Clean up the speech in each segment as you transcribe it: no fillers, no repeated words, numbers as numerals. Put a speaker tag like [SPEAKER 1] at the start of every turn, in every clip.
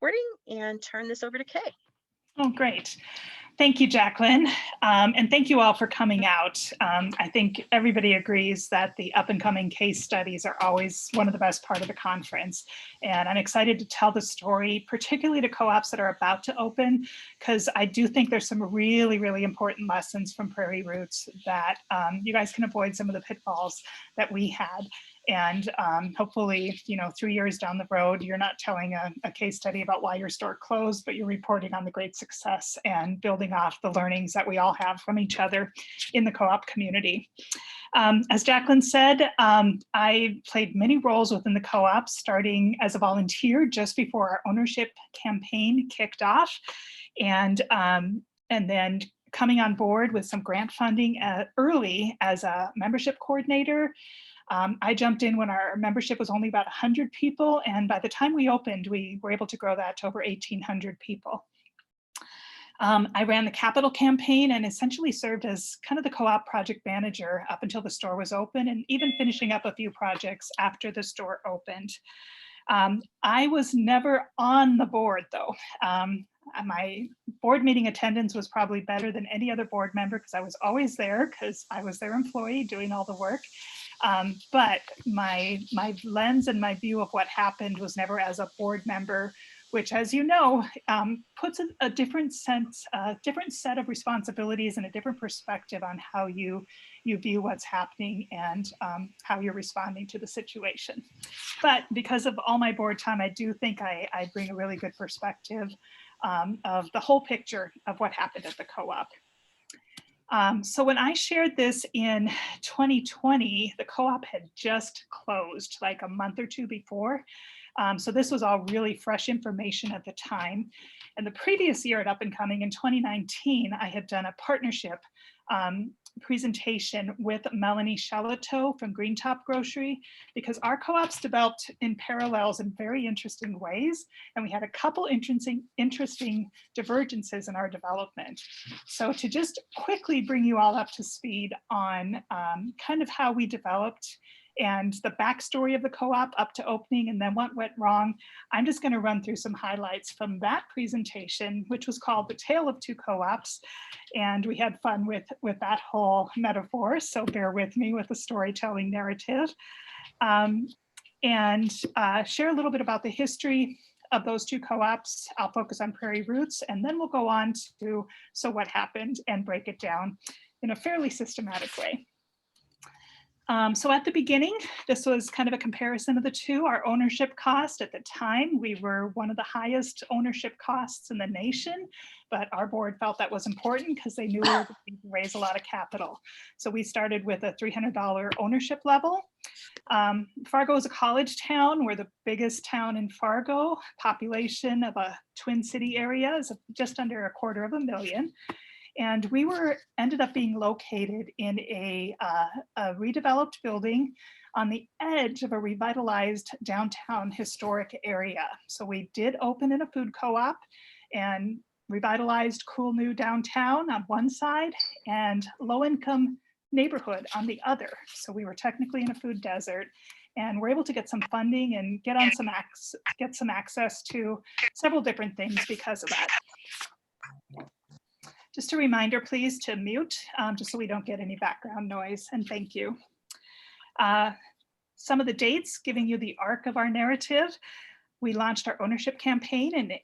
[SPEAKER 1] recording and turn this over to Kay.
[SPEAKER 2] Oh, great. Thank you, Jacqueline. And thank you all for coming out. I think everybody agrees that the up and coming case studies are always one of the best part of the conference. And I'm excited to tell the story, particularly to co-ops that are about to open, because I do think there's some really, really important lessons from Prairie Roots that you guys can avoid some of the pitfalls that we had. And hopefully, 3 years down the road, you're not telling a case study about why your store closed, but you're reporting on the great success and building off the learnings that we all have from each other in the co-op community. As Jacqueline said, I played many roles within the co-op, starting as a volunteer just before our ownership campaign kicked off, and then coming on board with some grant funding early as a membership coordinator. I jumped in when our membership was only about 100 people, and by the time we opened, we were able to grow that to over 1,800 people. I ran the capital campaign and essentially served as kind of the co-op project manager up until the store was open, and even finishing up a few projects after the store opened. I was never on the board though. My board meeting attendance was probably better than any other board member because I was always there because I was their employee doing all the work. But my lens and my view of what happened was never as a board member, which, as you know, puts a different set of responsibilities and a different perspective on how you view what's happening and how you're responding to the situation. But because of all my board time, I do think I bring a really good perspective of the whole picture of what happened at the co-op. So when I shared this in 2020, the co-op had just closed like a month or two before. So this was all really fresh information at the time. And the previous year at Up and Coming in 2019, I had done a partnership presentation with Melanie Shalato from Green Top Grocery, because our co-ops developed in parallels in very interesting ways. And we had a couple interesting divergences in our development. So to just quickly bring you all up to speed on kind of how we developed and the backstory of the co-op up to opening and then what went wrong, I'm just going to run through some highlights from that presentation, which was called The Tale of Two Co-ops. And we had fun with that whole metaphor, so bear with me with the storytelling narrative. And share a little bit about the history of those two co-ops. I'll focus on Prairie Roots, and then we'll go on to so what happened and break it down in a fairly systematic way. So at the beginning, this was kind of a comparison of the two. Our ownership cost at the time, we were one of the highest ownership costs in the nation, but our board felt that was important because they knew we were going to raise a lot of capital. So we started with a $300 ownership level. Fargo is a college town. We're the biggest town in Fargo. Population of a Twin City area is just under 250,000. And we ended up being located in a redeveloped building on the edge of a revitalized downtown historic area. So we did open in a food co-op and revitalized cool new downtown on one side and low-income neighborhood on the other. So we were technically in a food desert, and we're able to get some funding and get some access to several different things because of that. Just a reminder, please, to mute, just so we don't get any background noise, and thank you. Some of the dates, giving you the arc of our narrative. We launched our ownership campaign in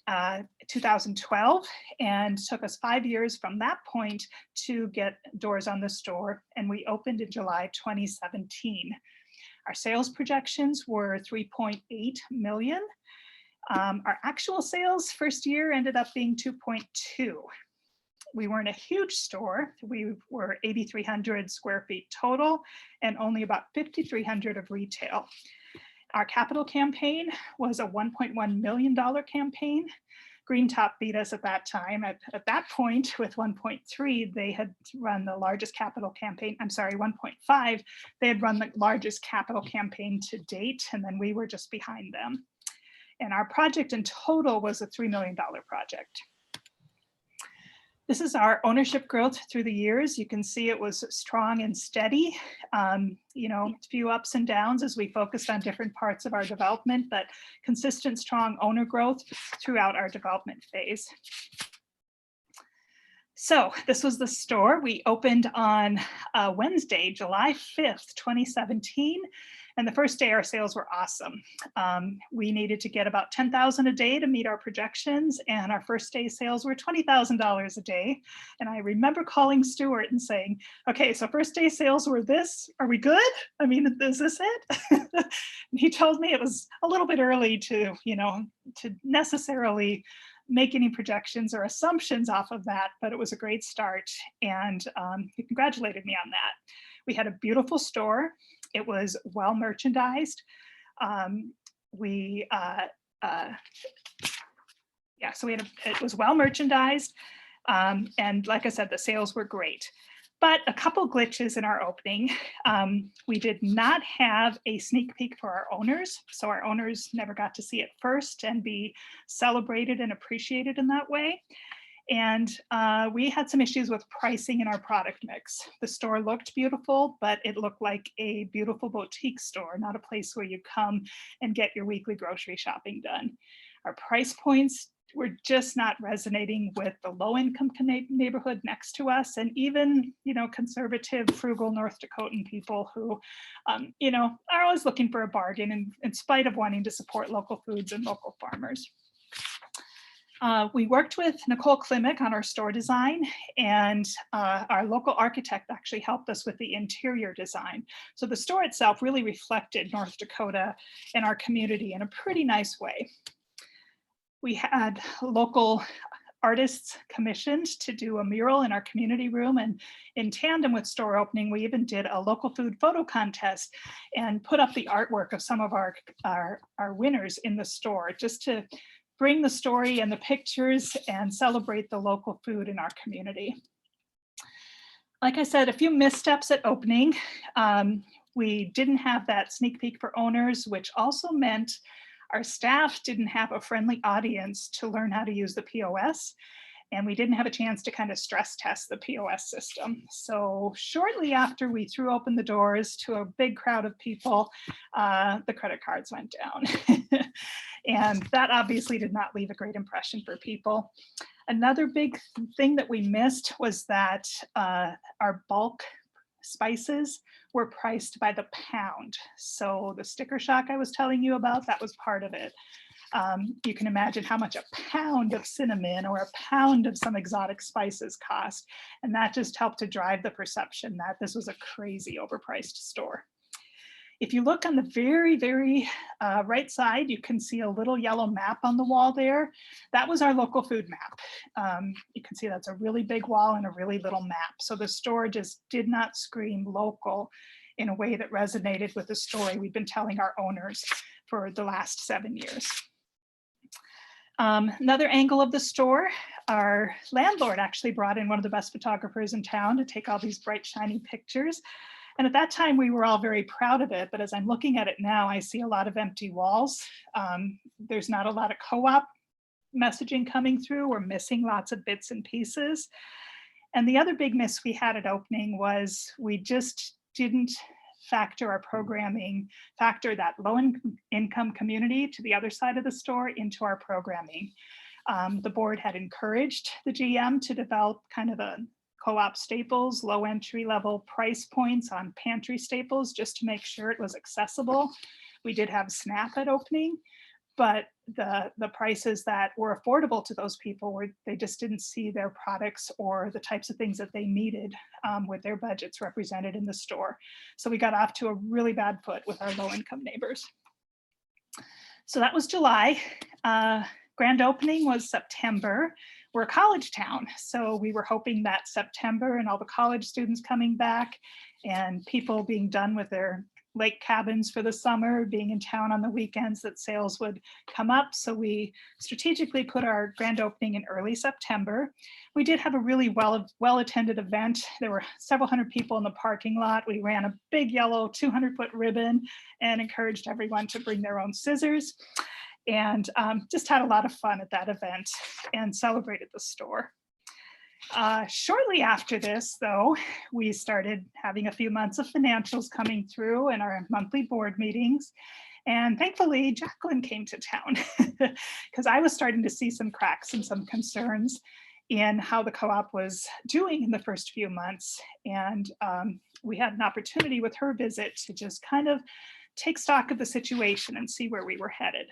[SPEAKER 2] 2012, and took us 5 years from that point to get doors on the store, and we opened in July 2017. Our sales projections were 3.8 million. Our actual sales first year ended up being 2.2. We weren't a huge store. We were 8,300 square feet total and only about 5,300 of retail. Our capital campaign was a $1.1 million campaign. Green Top beat us at that time. At that point with 1.3, they had run the largest capital campaign. I'm sorry, 1.5. They had run the largest capital campaign to date, and then we were just behind them. And our project in total was a $3 million project. This is our ownership growth through the years. You can see it was strong and steady, you know, a few ups and downs as we focused on different parts of our development, but consistent, strong owner growth throughout our development phase. So this was the store. We opened on Wednesday, July 5th, 2017. And the first day our sales were awesome. We needed to get about 10,000 a day to meet our projections. And our first day sales were $20,000 a day. And I remember calling Stuart and saying, okay, so first day sales were this, are we good? I mean, is this it? And he told me it was a little bit early to, you know, to necessarily make any projections or assumptions off of that, but it was a great start. And he congratulated me on that. We had a beautiful store. It was well merchandised. It was well merchandised. And like I said, the sales were great. But a couple glitches in our opening. We did not have a sneak peek for our owners. So our owners never got to see it first and be celebrated and appreciated in that way. And we had some issues with pricing in our product mix. The store looked beautiful, but it looked like a beautiful boutique store, not a place where you come and get your weekly grocery shopping done. Our price points were just not resonating with the low-income neighborhood next to us, and even, you know, conservative, frugal North Dakotan people who, you know, are always looking for a bargain in spite of wanting to support local foods and local farmers. We worked with Nicole Klimek on our store design, and our local architect actually helped us with the interior design. So the store itself really reflected North Dakota and our community in a pretty nice way. We had local artists commissioned to do a mural in our community room, and in tandem with store opening, we even did a local food photo contest and put up the artwork of some of our winners in the store, just to bring the story and the pictures and celebrate the local food in our community. Like I said, a few missteps at opening. We didn't have that sneak peek for owners, which also meant our staff didn't have a friendly audience to learn how to use the POS. And we didn't have a chance to kind of stress test the POS system. So shortly after we threw open the doors to a big crowd of people, the credit cards went down. And that obviously did not leave a great impression for people. Another big thing that we missed was that our bulk spices were priced by the pound. So the sticker shock I was telling you about, that was part of it. You can imagine how much a pound of cinnamon or a pound of some exotic spices cost. And that just helped to drive the perception that this was a crazy overpriced store. If you look on the very, very right side, you can see a little yellow map on the wall there. That was our local food map. You can see that's a really big wall and a really little map. So the store just did not scream local in a way that resonated with the story we've been telling our owners for the last 7 years. Another angle of the store, our landlord actually brought in one of the best photographers in town to take all these bright, shiny pictures. And at that time, we were all very proud of it. But as I'm looking at it now, I see a lot of empty walls. There's not a lot of co-op messaging coming through. We're missing lots of bits and pieces. And the other big miss we had at opening was we just didn't factor our programming, factor that low-income community to the other side of the store into our programming. The board had encouraged the GM to develop kind of a co-op staples, low entry level price points on pantry staples, just to make sure it was accessible. We did have SNAP at opening, but the prices that were affordable to those people were, they just didn't see their products or the types of things that they needed with their budgets represented in the store. So we got off to a really bad foot with our low income neighbors. So that was July. Grand opening was September. We're a college town, so we were hoping that September and all the college students coming back and people being done with their lake cabins for the summer, being in town on the weekends, that sales would come up. So we strategically put our grand opening in early September. We did have a really well-attended event. There were several hundred people in the parking lot. We ran a big yellow 200-foot ribbon and encouraged everyone to bring their own scissors. And just had a lot of fun at that event and celebrated the store. Shortly after this, though, we started having a few months of financials coming through in our monthly board meetings. And thankfully, Jacqueline came to town because I was starting to see some cracks and some concerns in how the co-op was doing in the first few months. And we had an opportunity with her visit to just kind of take stock of the situation and see where we were headed.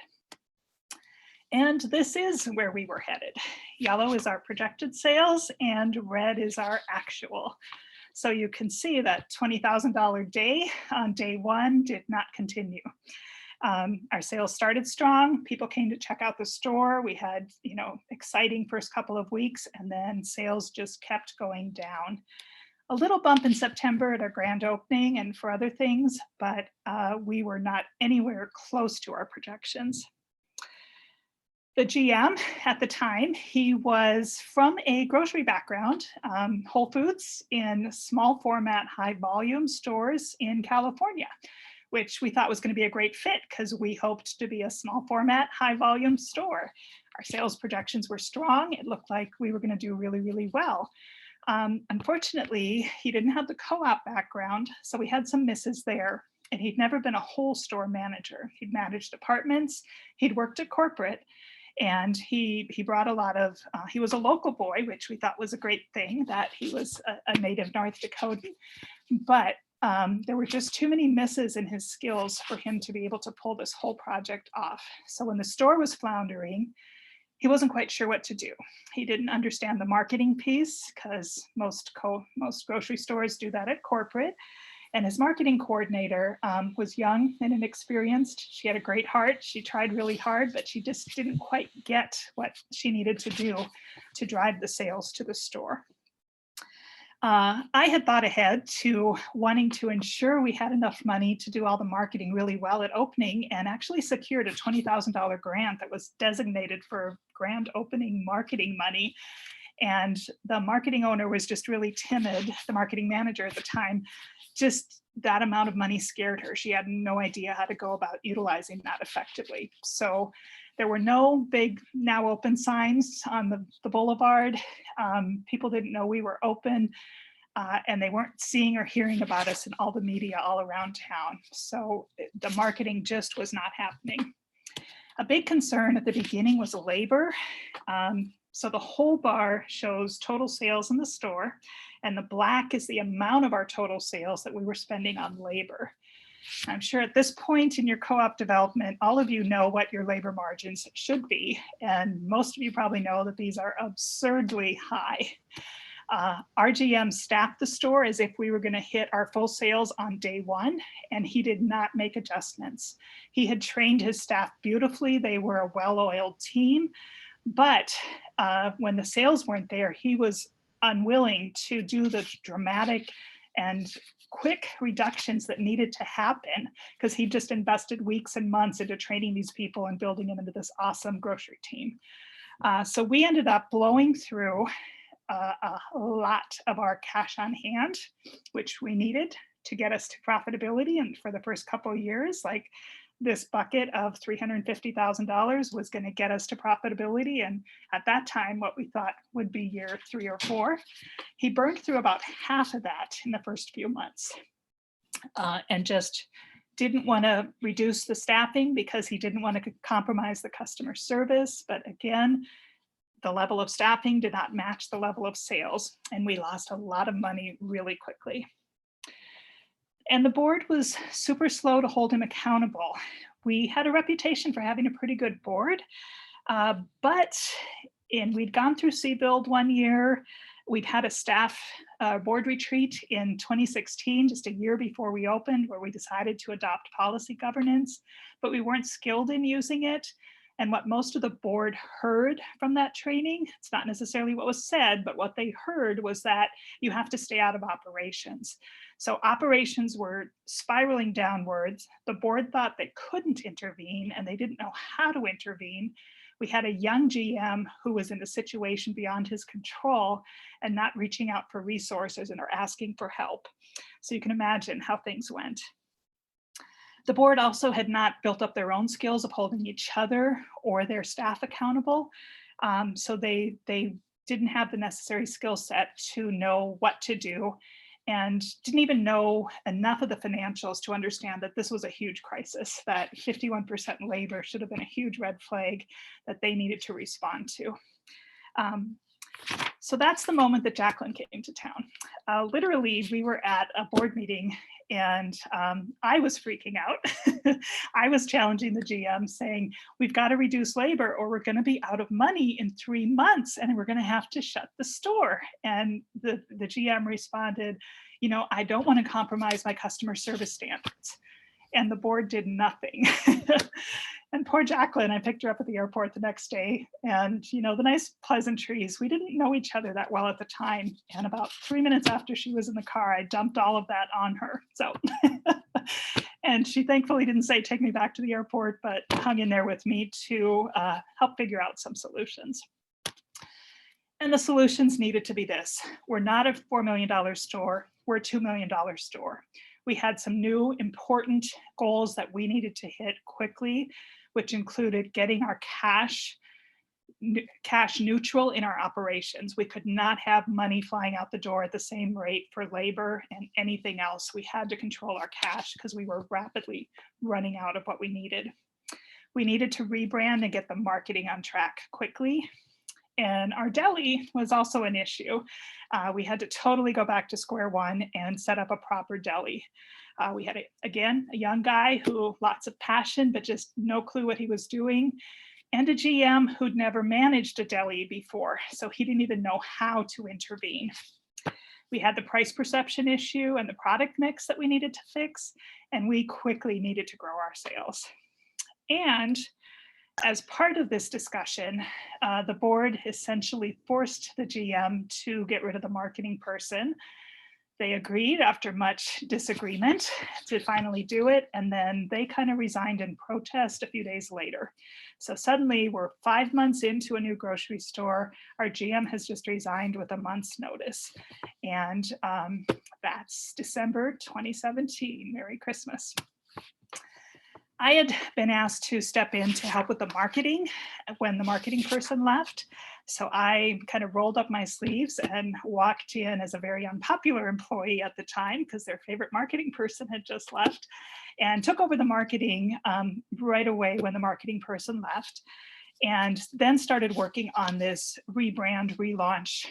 [SPEAKER 2] And this is where we were headed. Yellow is our projected sales and red is our actual. So you can see that $20,000 day on day one did not continue. Our sales started strong. People came to check out the store. We had, exciting first couple of weeks, and then sales just kept going down. A little bump in September at our grand opening and for other things, but we were not anywhere close to our projections. The GM at the time, he was from a grocery background, Whole Foods in small format, high volume stores in California, which we thought was going to be a great fit because we hoped to be a small format, high volume store. Our sales projections were strong. It looked like we were going to do really, really well. Unfortunately, he didn't have the co-op background, so we had some misses there. And he'd never been a whole store manager. He'd managed departments, he'd worked at corporate, and he brought a lot of, he was a local boy, which we thought was a great thing, that he was a native North Dakotan. But there were just too many misses in his skills for him to be able to pull this whole project off. So when the store was floundering, he wasn't quite sure what to do. He didn't understand the marketing piece because most grocery stores do that at corporate. And his marketing coordinator was young and inexperienced. She had a great heart. She tried really hard, but she just didn't quite get what she needed to do to drive the sales to the store. I had thought ahead to wanting to ensure we had enough money to do all the marketing really well at opening, and actually secured a $20,000 grant that was designated for grand opening marketing money. And the marketing owner was just really timid, the marketing manager at the time. Just that amount of money scared her. She had no idea how to go about utilizing that effectively. So there were no big now open signs on the boulevard. People didn't know we were open, and they weren't seeing or hearing about us in all the media all around town. So the marketing just was not happening. A big concern at the beginning was labor. So the whole bar shows total sales in the store, and the black is the amount of our total sales that we were spending on labor. I'm sure at this point in your co-op development, all of you know what your labor margins should be, and most of you probably know that these are absurdly high. Our GM staffed the store as if we were going to hit our full sales on day one, and he did not make adjustments. He had trained his staff beautifully. They were a well-oiled team. But when the sales weren't there, he was unwilling to do the dramatic and quick reductions that needed to happen, because he just invested weeks and months into training these people and building them into this awesome grocery team. So we ended up blowing through a lot of our cash on hand, which we needed to get us to profitability. And for the first couple of years, like, this bucket of $350,000 was going to get us to profitability. And at that time, what we thought would be year 3 or 4, he burned through about half of that in the first few months, and just didn't want to reduce the staffing because he didn't want to compromise the customer service. But again, the level of staffing did not match the level of sales, and we lost a lot of money really quickly. And the board was super slow to hold him accountable. We had a reputation for having a pretty good board, but we'd gone through C-Build one year. We'd had a staff board retreat in 2016, just a year before we opened, where we decided to adopt policy governance, but we weren't skilled in using it. And what most of the board heard from that training, it's not necessarily what was said, but what they heard was that you have to stay out of operations. So operations were spiraling downwards. The board thought they couldn't intervene, and they didn't know how to intervene. We had a young GM who was in a situation beyond his control and not reaching out for resources and or asking for help. So you can imagine how things went. The board also had not built up their own skills of holding each other or their staff accountable. So they didn't have the necessary skill set to know what to do, and didn't even know enough of the financials to understand that this was a huge crisis, that 51% labor should have been a huge red flag that they needed to respond to. So that's the moment that Jacqueline came to town. Literally, we were at a board meeting and I was freaking out. I was challenging the GM saying, we've got to reduce labor or we're going to be out of money in 3 months and we're going to have to shut the store. And the GM responded, you know, I don't want to compromise my customer service standards. And the board did nothing. And poor Jacqueline, I picked her up at the airport the next day, and you know, the nice pleasantries, we didn't know each other that well at the time. And about 3 minutes after she was in the car, I dumped all of that on her. So, and she thankfully didn't say, take me back to the airport, but hung in there with me to help figure out some solutions. And the solutions needed to be this. We're not a $4 million store, we're a $2 million store. We had some new important goals that we needed to hit quickly, which included getting our cash neutral in our operations. We could not have money flying out the door at the same rate for labor and anything else. We had to control our cash because we were rapidly running out of what we needed. We needed to rebrand and get the marketing on track quickly. And our deli was also an issue. We had to totally go back to square one and set up a proper deli. We had, again, a young guy who lots of passion, but just no clue what he was doing. And a GM who'd never managed a deli before. So he didn't even know how to intervene. We had the price perception issue and the product mix that we needed to fix. And we quickly needed to grow our sales. And as part of this discussion, the board essentially forced the GM to get rid of the marketing person. They agreed after much disagreement to finally do it, and then they kind of resigned in protest a few days later. So suddenly we're 5 months into a new grocery store. Our GM has just resigned with a month's notice. And that's December 2017. Merry Christmas. I had been asked to step in to help with the marketing when the marketing person left. So I kind of rolled up my sleeves and walked in as a very unpopular employee at the time because their favorite marketing person had just left, and took over the marketing right away when the marketing person left, and then started working on this rebrand, relaunch,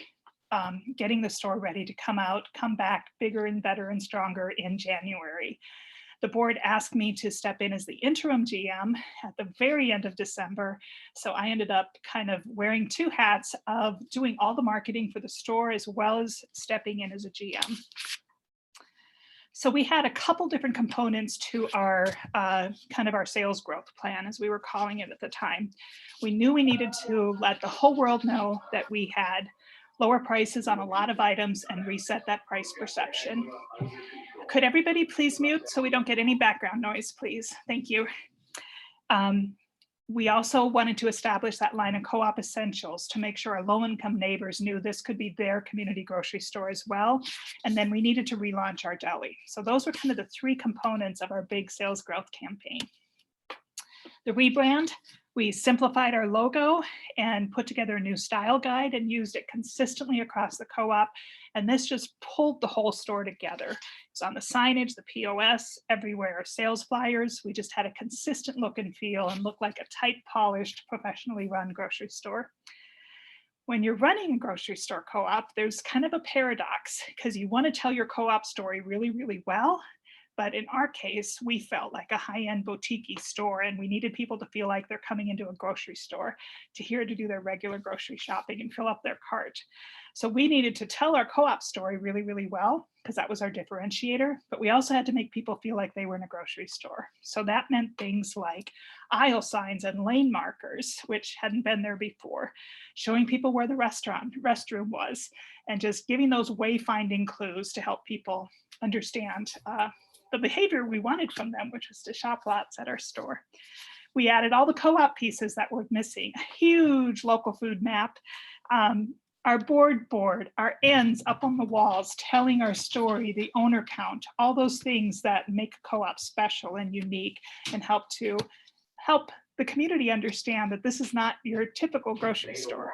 [SPEAKER 2] getting the store ready to come back bigger and better and stronger in January. The board asked me to step in as the interim GM at the very end of December. So I ended up kind of wearing 2 hats of doing all the marketing for the store as well as stepping in as a GM. So we had a couple different components to our kind of our sales growth plan, as we were calling it at the time. We knew we needed to let the whole world know that we had lower prices on a lot of items and reset that price perception. Could everybody please mute so we don't get any background noise, please? Thank you. We also wanted to establish that line of co-op essentials to make sure our low-income neighbors knew this could be their community grocery store as well. And then we needed to relaunch our deli. So those were kind of the 3 components of our big sales growth campaign. The rebrand, we simplified our logo and put together a new style guide and used it consistently across the co-op. And this just pulled the whole store together. It's on the signage, the POS, everywhere, sales flyers. We just had a consistent look and feel and looked like a tight, polished, professionally run grocery store. When you're running a grocery store co-op, there's kind of a paradox because you want to tell your co-op story really, really well. But in our case, we felt like a high-end boutique store, and we needed people to feel like they're coming into a grocery store to do their regular grocery shopping and fill up their cart. So we needed to tell our co-op story really, really well, because that was our differentiator. But we also had to make people feel like they were in a grocery store. So that meant things like aisle signs and lane markers, which hadn't been there before, showing people where the restroom was, and just giving those wayfinding clues to help people understand the behavior we wanted from them, which was to shop lots at our store. We added all the co-op pieces that were missing, a huge local food map, our board, our ends up on the walls, telling our story, the owner count, all those things that make a co-op special and unique and help the community understand that this is not your typical grocery store.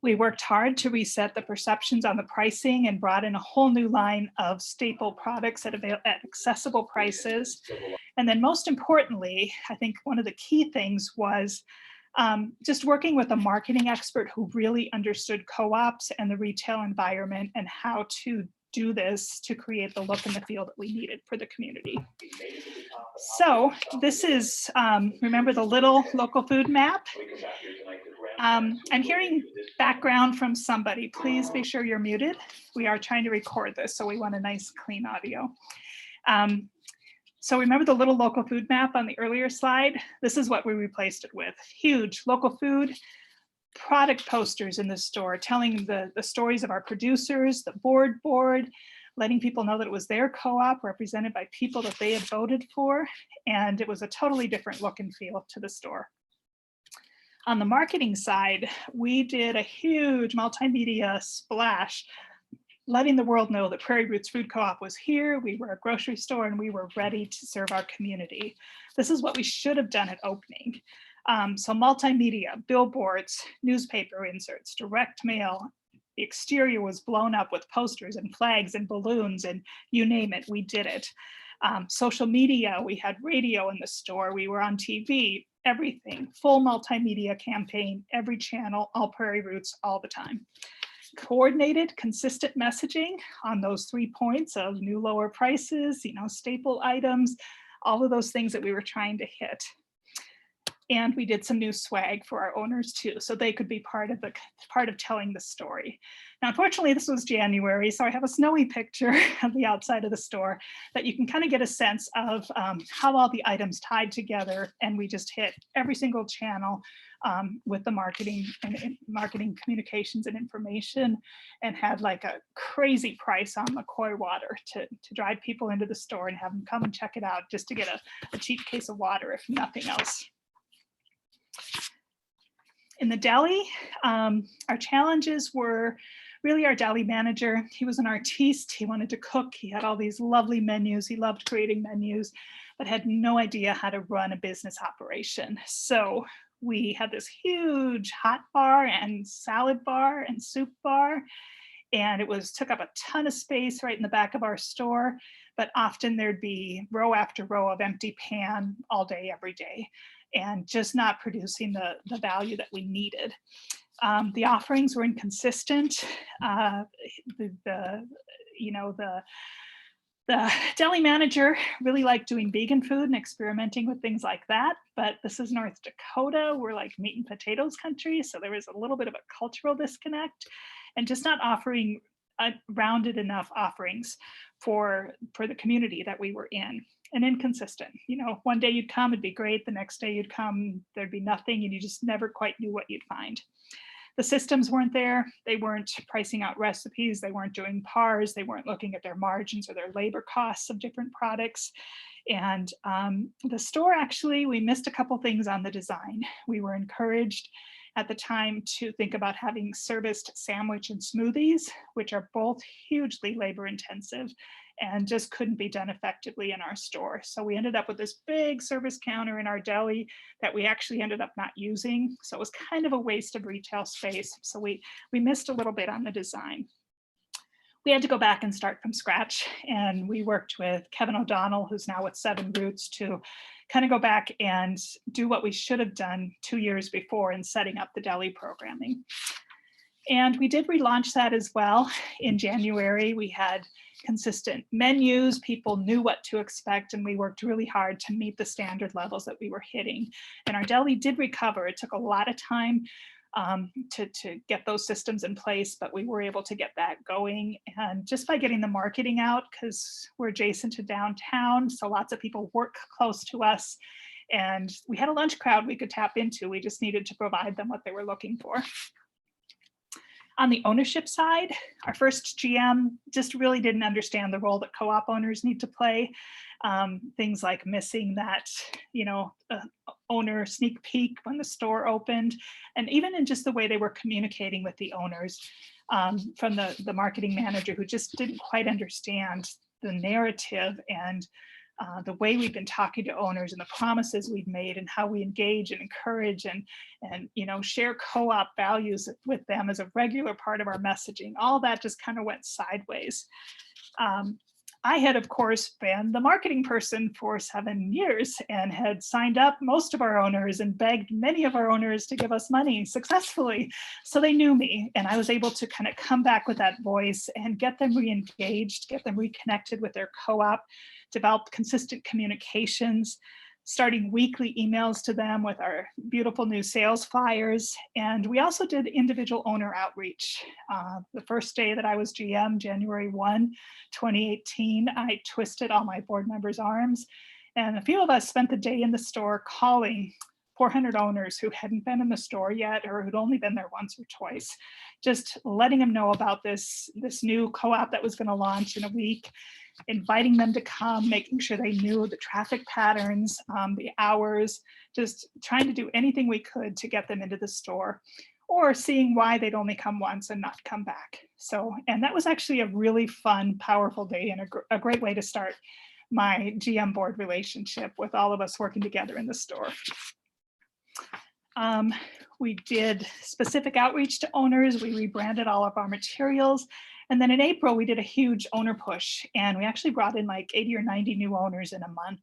[SPEAKER 2] We worked hard to reset the perceptions on the pricing and brought in a whole new line of staple products at accessible prices. And then most importantly, I think one of the key things was just working with a marketing expert who really understood co-ops and the retail environment and how to do this to create the look and the feel that we needed for the community. So this is, remember the little local food map? I'm hearing background from somebody. Please be sure you're muted. We are trying to record this, so we want a nice clean audio. So remember the little local food map on the earlier slide? This is what we replaced it with. Huge local food product posters in the store telling the stories of our producers, the board, letting people know that it was their co-op represented by people that they had voted for. And it was a totally different look and feel to the store. On the marketing side, we did a huge multimedia splash, letting the world know that Prairie Roots Food Co-op was here, we were a grocery store, and we were ready to serve our community. This is what we should have done at opening. So multimedia, billboards, newspaper inserts, direct mail. The exterior was blown up with posters and flags and balloons and you name it, we did it. Social media, we had radio in the store, we were on TV, everything. Full multimedia campaign, every channel, all Prairie Roots, all the time. Coordinated, consistent messaging on those 3 points of new lower prices, staple items, all of those things that we were trying to hit. And we did some new swag for our owners too, so they could be part of telling the story. Now, unfortunately, this was January, so I have a snowy picture of the outside of the store that you can kind of get a sense of how all the items tied together, and we just hit every single channel with the marketing and marketing communications and information, and had like a crazy price on McCoy water to drive people into the store and have them come and check it out just to get a cheap case of water, if nothing else. In the deli, our challenges were really our deli manager. He was an artiste. He wanted to cook. He had all these lovely menus. He loved creating menus, but had no idea how to run a business operation. So we had this huge hot bar and salad bar and soup bar, and it took up a ton of space right in the back of our store, but often there'd be row after row of empty pan all day, every day, and just not producing the value that we needed. The offerings were inconsistent. The deli manager really liked doing vegan food and experimenting with things like that, but this is North Dakota. We're like meat and potatoes country, so there was a little bit of a cultural disconnect and just not offering rounded enough offerings for the community that we were in. And inconsistent. One day you'd come, it'd be great. The next day you'd come, there'd be nothing, and you just never quite knew what you'd find. The systems weren't there. They weren't pricing out recipes. They weren't doing PARs. They weren't looking at their margins or their labor costs of different products. And the store, actually, we missed a couple things on the design. We were encouraged at the time to think about having serviced sandwich and smoothies, which are both hugely labor intensive and just couldn't be done effectively in our store. So we ended up with this big service counter in our deli that we actually ended up not using. So it was kind of a waste of retail space. So we missed a little bit on the design. We had to go back and start from scratch. And we worked with Kevin O'Donnell, who's now with 7 Roots, to kind of go back and do what we should have done 2 years before in setting up the deli programming. And we did relaunch that as well in January. We had consistent menus, people knew what to expect, and we worked really hard to meet the standard levels that we were hitting. And our deli did recover. It took a lot of time to get those systems in place, but we were able to get that going. And just by getting the marketing out, because we're adjacent to downtown, so lots of people work close to us, and we had a lunch crowd we could tap into. We just needed to provide them what they were looking for. On the ownership side, our first GM just really didn't understand the role that co-op owners need to play. Things like missing that, owner sneak peek when the store opened, and even in just the way they were communicating with the owners, from the marketing manager who just didn't quite understand the narrative and the way we've been talking to owners and the promises we've made and how we engage and encourage and share co-op values with them as a regular part of our messaging, all that just kind of went sideways. I had, of course, been the marketing person for 7 years and had signed up most of our owners and begged many of our owners to give us money successfully. So they knew me, and I was able to kind of come back with that voice and get them re-engaged, get them reconnected with their co-op, develop consistent communications, starting weekly emails to them with our beautiful new sales flyers. And we also did individual owner outreach. The first day that I was GM, January 1, 2018, I twisted all my board members' arms. And a few of us spent the day in the store calling 400 owners who hadn't been in the store yet or who'd only been there once or twice, just letting them know about this new co-op that was going to launch in a week, inviting them to come, making sure they knew the traffic patterns, the hours, just trying to do anything we could to get them into the store, or seeing why they'd only come once and not come back. So, and that was actually a really fun, powerful day and a great way to start my GM board relationship with all of us working together in the store. We did specific outreach to owners. We rebranded all of our materials. And then in April, we did a huge owner push, and we actually brought in like 80 or 90 new owners in a month.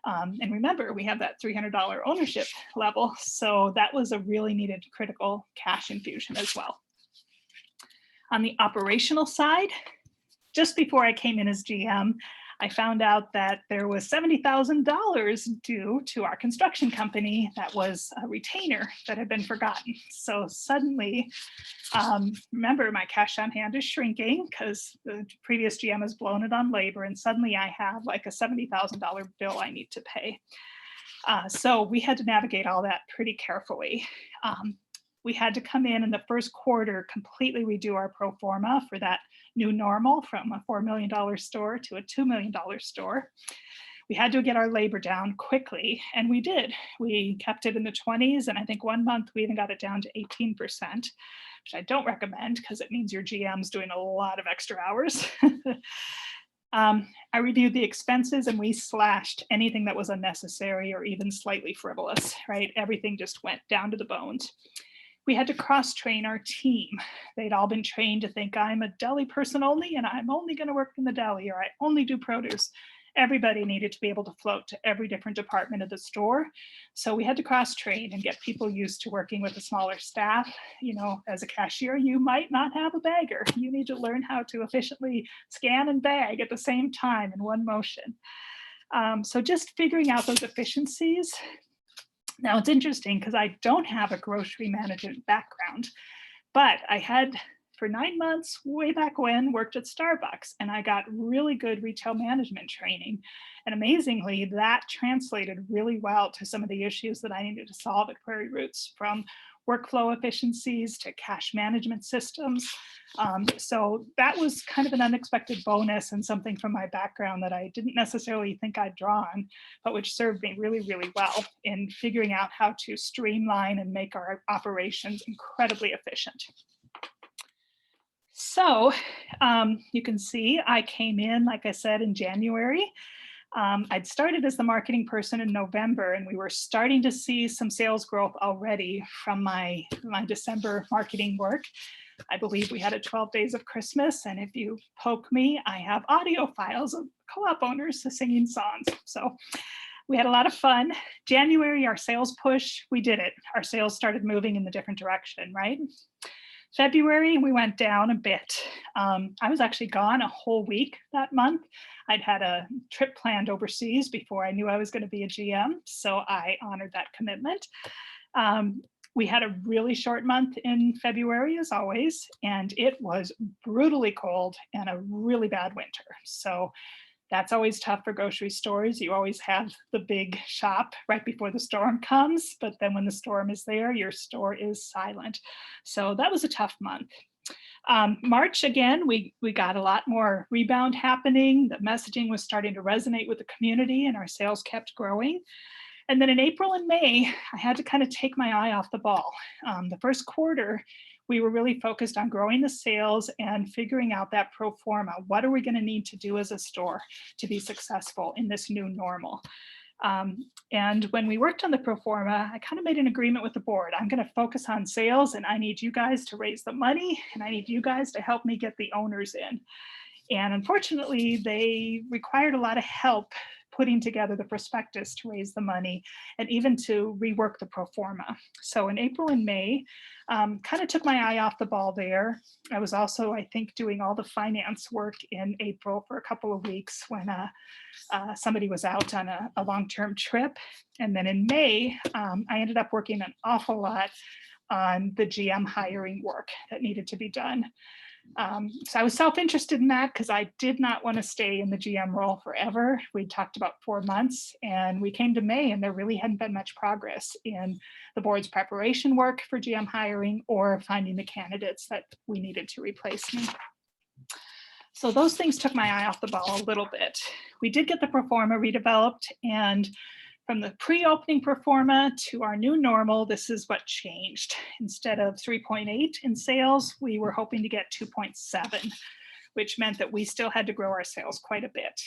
[SPEAKER 2] And remember, we have that $300 ownership level. So that was a really needed critical cash infusion as well. On the operational side, just before I came in as GM, I found out that there was $70,000 due to our construction company that was a retainer that had been forgotten. So suddenly, remember, my cash on hand is shrinking because the previous GM has blown it on labor, and suddenly I have like a $70,000 bill I need to pay. So we had to navigate all that pretty carefully. We had to come in the first quarter, completely redo our pro forma for that new normal from a $4 million store to a $2 million store. We had to get our labor down quickly, and we did. We kept it in the 20s, and I think 1 month we even got it down to 18%, which I don't recommend because it means your GM's doing a lot of extra hours. I reviewed the expenses, and we slashed anything that was unnecessary or even slightly frivolous, right? Everything just went down to the bones. We had to cross-train our team. They'd all been trained to think I'm a deli person only, and I'm only going to work in the deli, or I only do produce. Everybody needed to be able to float to every different department of the store. So we had to cross-train and get people used to working with a smaller staff. You know, as a cashier, you might not have a bagger. You need to learn how to efficiently scan and bag at the same time in one motion. So just figuring out those efficiencies. Now, it's interesting because I don't have a grocery management background, but I had, for 9 months, way back when, worked at Starbucks, and I got really good retail management training. And amazingly, that translated really well to some of the issues that I needed to solve at Prairie Roots, from workflow efficiencies to cash management systems. So that was kind of an unexpected bonus and something from my background that I didn't necessarily think I'd draw on, but which served me really, really well in figuring out how to streamline and make our operations incredibly efficient. So you can see I came in, like I said, in January. I'd started as the marketing person in November, and we were starting to see some sales growth already from my December marketing work. I believe we had a 12 days of Christmas, and if you poke me, I have audio files of co-op owners singing songs. So we had a lot of fun. January, our sales push, we did it. Our sales started moving in the different direction, right? February, we went down a bit. I was actually gone a whole week that month. I'd had a trip planned overseas before I knew I was going to be a GM, so I honored that commitment. We had a really short month in February, as always, and it was brutally cold and a really bad winter. So that's always tough for grocery stores. You always have the big shop right before the storm comes, but then when the storm is there, your store is silent. So that was a tough month. March, again, we got a lot more rebound happening. The messaging was starting to resonate with the community, and our sales kept growing. And then in April and May, I had to kind of take my eye off the ball. The first quarter, we were really focused on growing the sales and figuring out that pro forma. What are we going to need to do as a store to be successful in this new normal? And when we worked on the pro forma, I kind of made an agreement with the board. I'm going to focus on sales, and I need you guys to raise the money, and I need you guys to help me get the owners in. And unfortunately, they required a lot of help putting together the prospectus to raise the money and even to rework the pro forma. So in April and May, kind of took my eye off the ball there. I was also, I think, doing all the finance work in April for a couple of weeks when somebody was out on a long-term trip. And then in May, I ended up working an awful lot on the GM hiring work that needed to be done. So I was self-interested in that because I did not want to stay in the GM role forever. We talked about 4 months, and we came to May and there really hadn't been much progress in the board's preparation work for GM hiring or finding the candidates that we needed to replace me. So those things took my eye off the ball a little bit. We did get the pro forma redeveloped, and from the pre-opening pro forma to our new normal, this is what changed. Instead of 3.8 in sales, we were hoping to get 2.7, which meant that we still had to grow our sales quite a bit.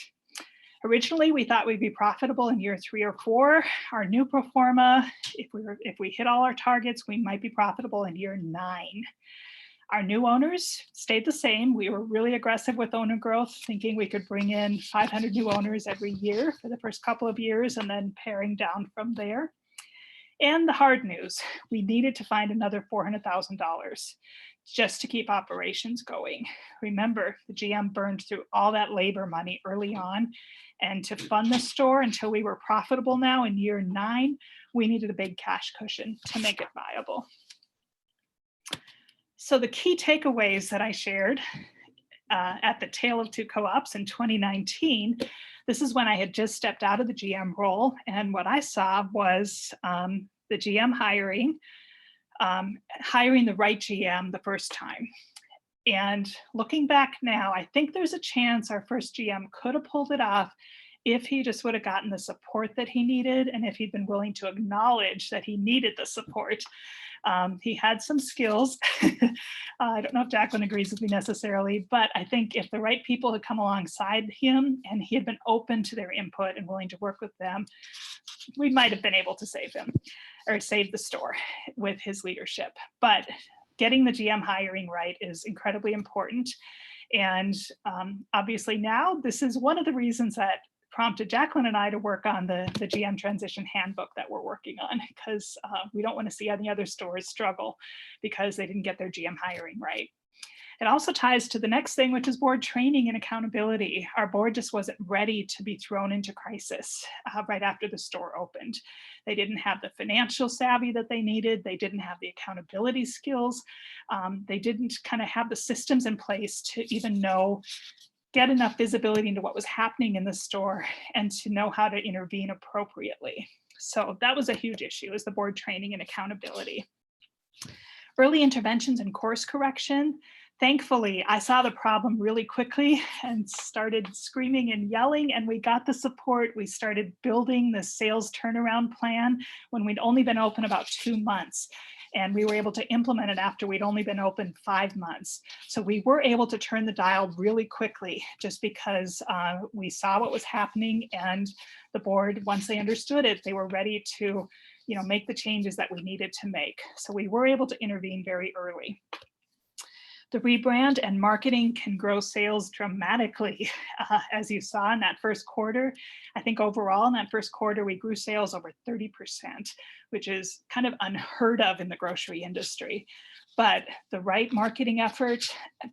[SPEAKER 2] Originally, we thought we'd be profitable in year 3 or 4. Our new pro forma, if we hit all our targets, we might be profitable in year 9. Our new owners stayed the same. We were really aggressive with owner growth, thinking we could bring in 500 new owners every year for the first couple of years and then paring down from there. And the hard news, we needed to find another $400,000 just to keep operations going. Remember, the GM burned through all that labor money early on, and to fund the store until we were profitable now in year 9, we needed a big cash cushion to make it viable. So the key takeaways that I shared at the Tale of Two Co-ops in 2019, this is when I had just stepped out of the GM role. And what I saw was the GM hiring the right GM the first time. And looking back now, I think there's a chance our first GM could have pulled it off if he just would have gotten the support that he needed and if he'd been willing to acknowledge that he needed the support. He had some skills. I don't know if Jacqueline agrees with me necessarily, but I think if the right people had come alongside him and he had been open to their input and willing to work with them, we might have been able to save him or save the store with his leadership. But getting the GM hiring right is incredibly important. And obviously now this is one of the reasons that prompted Jacqueline and I to work on the GM transition handbook that we're working on, because we don't want to see any other stores struggle because they didn't get their GM hiring right. It also ties to the next thing, which is board training and accountability. Our board just wasn't ready to be thrown into crisis right after the store opened. They didn't have the financial savvy that they needed. They didn't have the accountability skills. They didn't kind of have the systems in place to even get enough visibility into what was happening in the store and to know how to intervene appropriately. So that was a huge issue, is the board training and accountability. Early interventions and course correction. Thankfully, I saw the problem really quickly and started screaming and yelling, and we got the support. We started building the sales turnaround plan when we'd only been open about 2 months. And we were able to implement it after we'd only been open 5 months. So we were able to turn the dial really quickly just because we saw what was happening, and the board, once they understood it, they were ready to make the changes that we needed to make. So we were able to intervene very early. The rebrand and marketing can grow sales dramatically, as you saw in that first quarter. I think overall in that first quarter, we grew sales over 30%, which is kind of unheard of in the grocery industry. But the right marketing effort,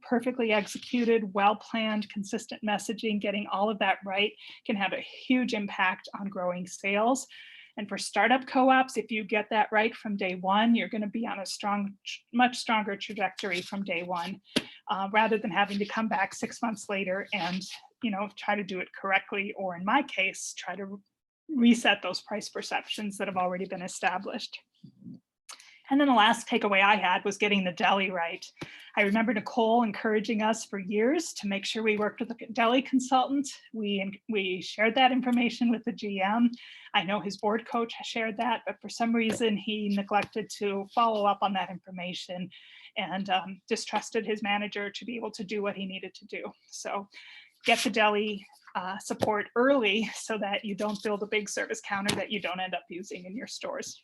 [SPEAKER 2] perfectly executed, well-planned, consistent messaging, getting all of that right can have a huge impact on growing sales. And for startup co-ops, if you get that right from day one, you're going to be on a much stronger trajectory from day one, rather than having to come back 6 months later and try to do it correctly, or in my case, try to reset those price perceptions that have already been established. And then the last takeaway I had was getting the deli right. I remember Nicole encouraging us for years to make sure we worked with a deli consultant. We shared that information with the GM. I know his board coach shared that, but for some reason he neglected to follow up on that information and distrusted his manager to be able to do what he needed to do. So get the deli support early so that you don't build a big service counter that you don't end up using in your stores.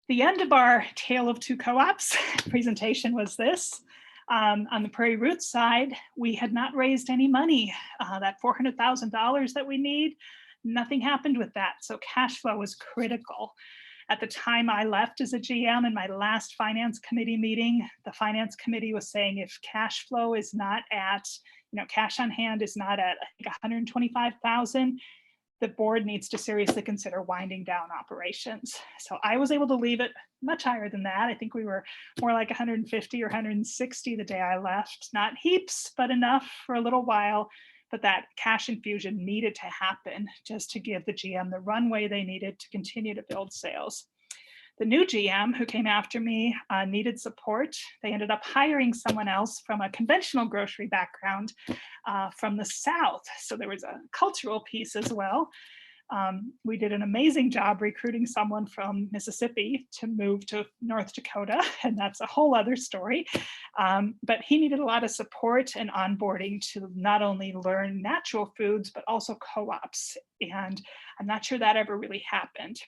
[SPEAKER 2] The end of our Tale of Two Co-ops presentation was this. On the Prairie Roots side, we had not raised any money. That $400,000 that we need, nothing happened with that. So cash flow was critical. At the time I left as a GM in my last finance committee meeting, the finance committee was saying if cash flow is not at, cash on hand is not at, I think, 125,000, the board needs to seriously consider winding down operations. So I was able to leave it much higher than that. I think we were more like 150 or 160 the day I left. Not heaps, but enough for a little while. But that cash infusion needed to happen just to give the GM the runway they needed to continue to build sales. The new GM who came after me needed support. They ended up hiring someone else from a conventional grocery background from the South. So there was a cultural piece as well. We did an amazing job recruiting someone from Mississippi to move to North Dakota, and that's a whole other story. But he needed a lot of support and onboarding to not only learn natural foods, but also co-ops. And I'm not sure that ever really happened.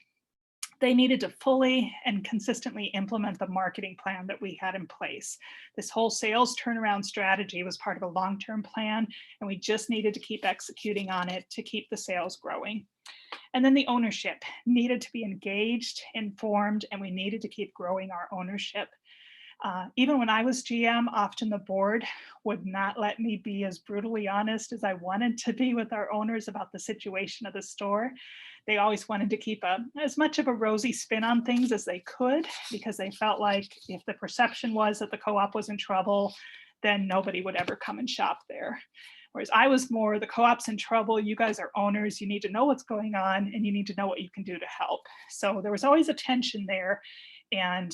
[SPEAKER 2] They needed to fully and consistently implement the marketing plan that we had in place. This whole sales turnaround strategy was part of a long-term plan, and we just needed to keep executing on it to keep the sales growing. And then the ownership needed to be engaged, informed, and we needed to keep growing our ownership. Even when I was GM, often the board would not let me be as brutally honest as I wanted to be with our owners about the situation of the store. They always wanted to keep as much of a rosy spin on things as they could, because they felt like if the perception was that the co-op was in trouble, then nobody would ever come and shop there. Whereas I was more, the co-op's in trouble, you guys are owners, you need to know what's going on, and you need to know what you can do to help. So there was always a tension there. And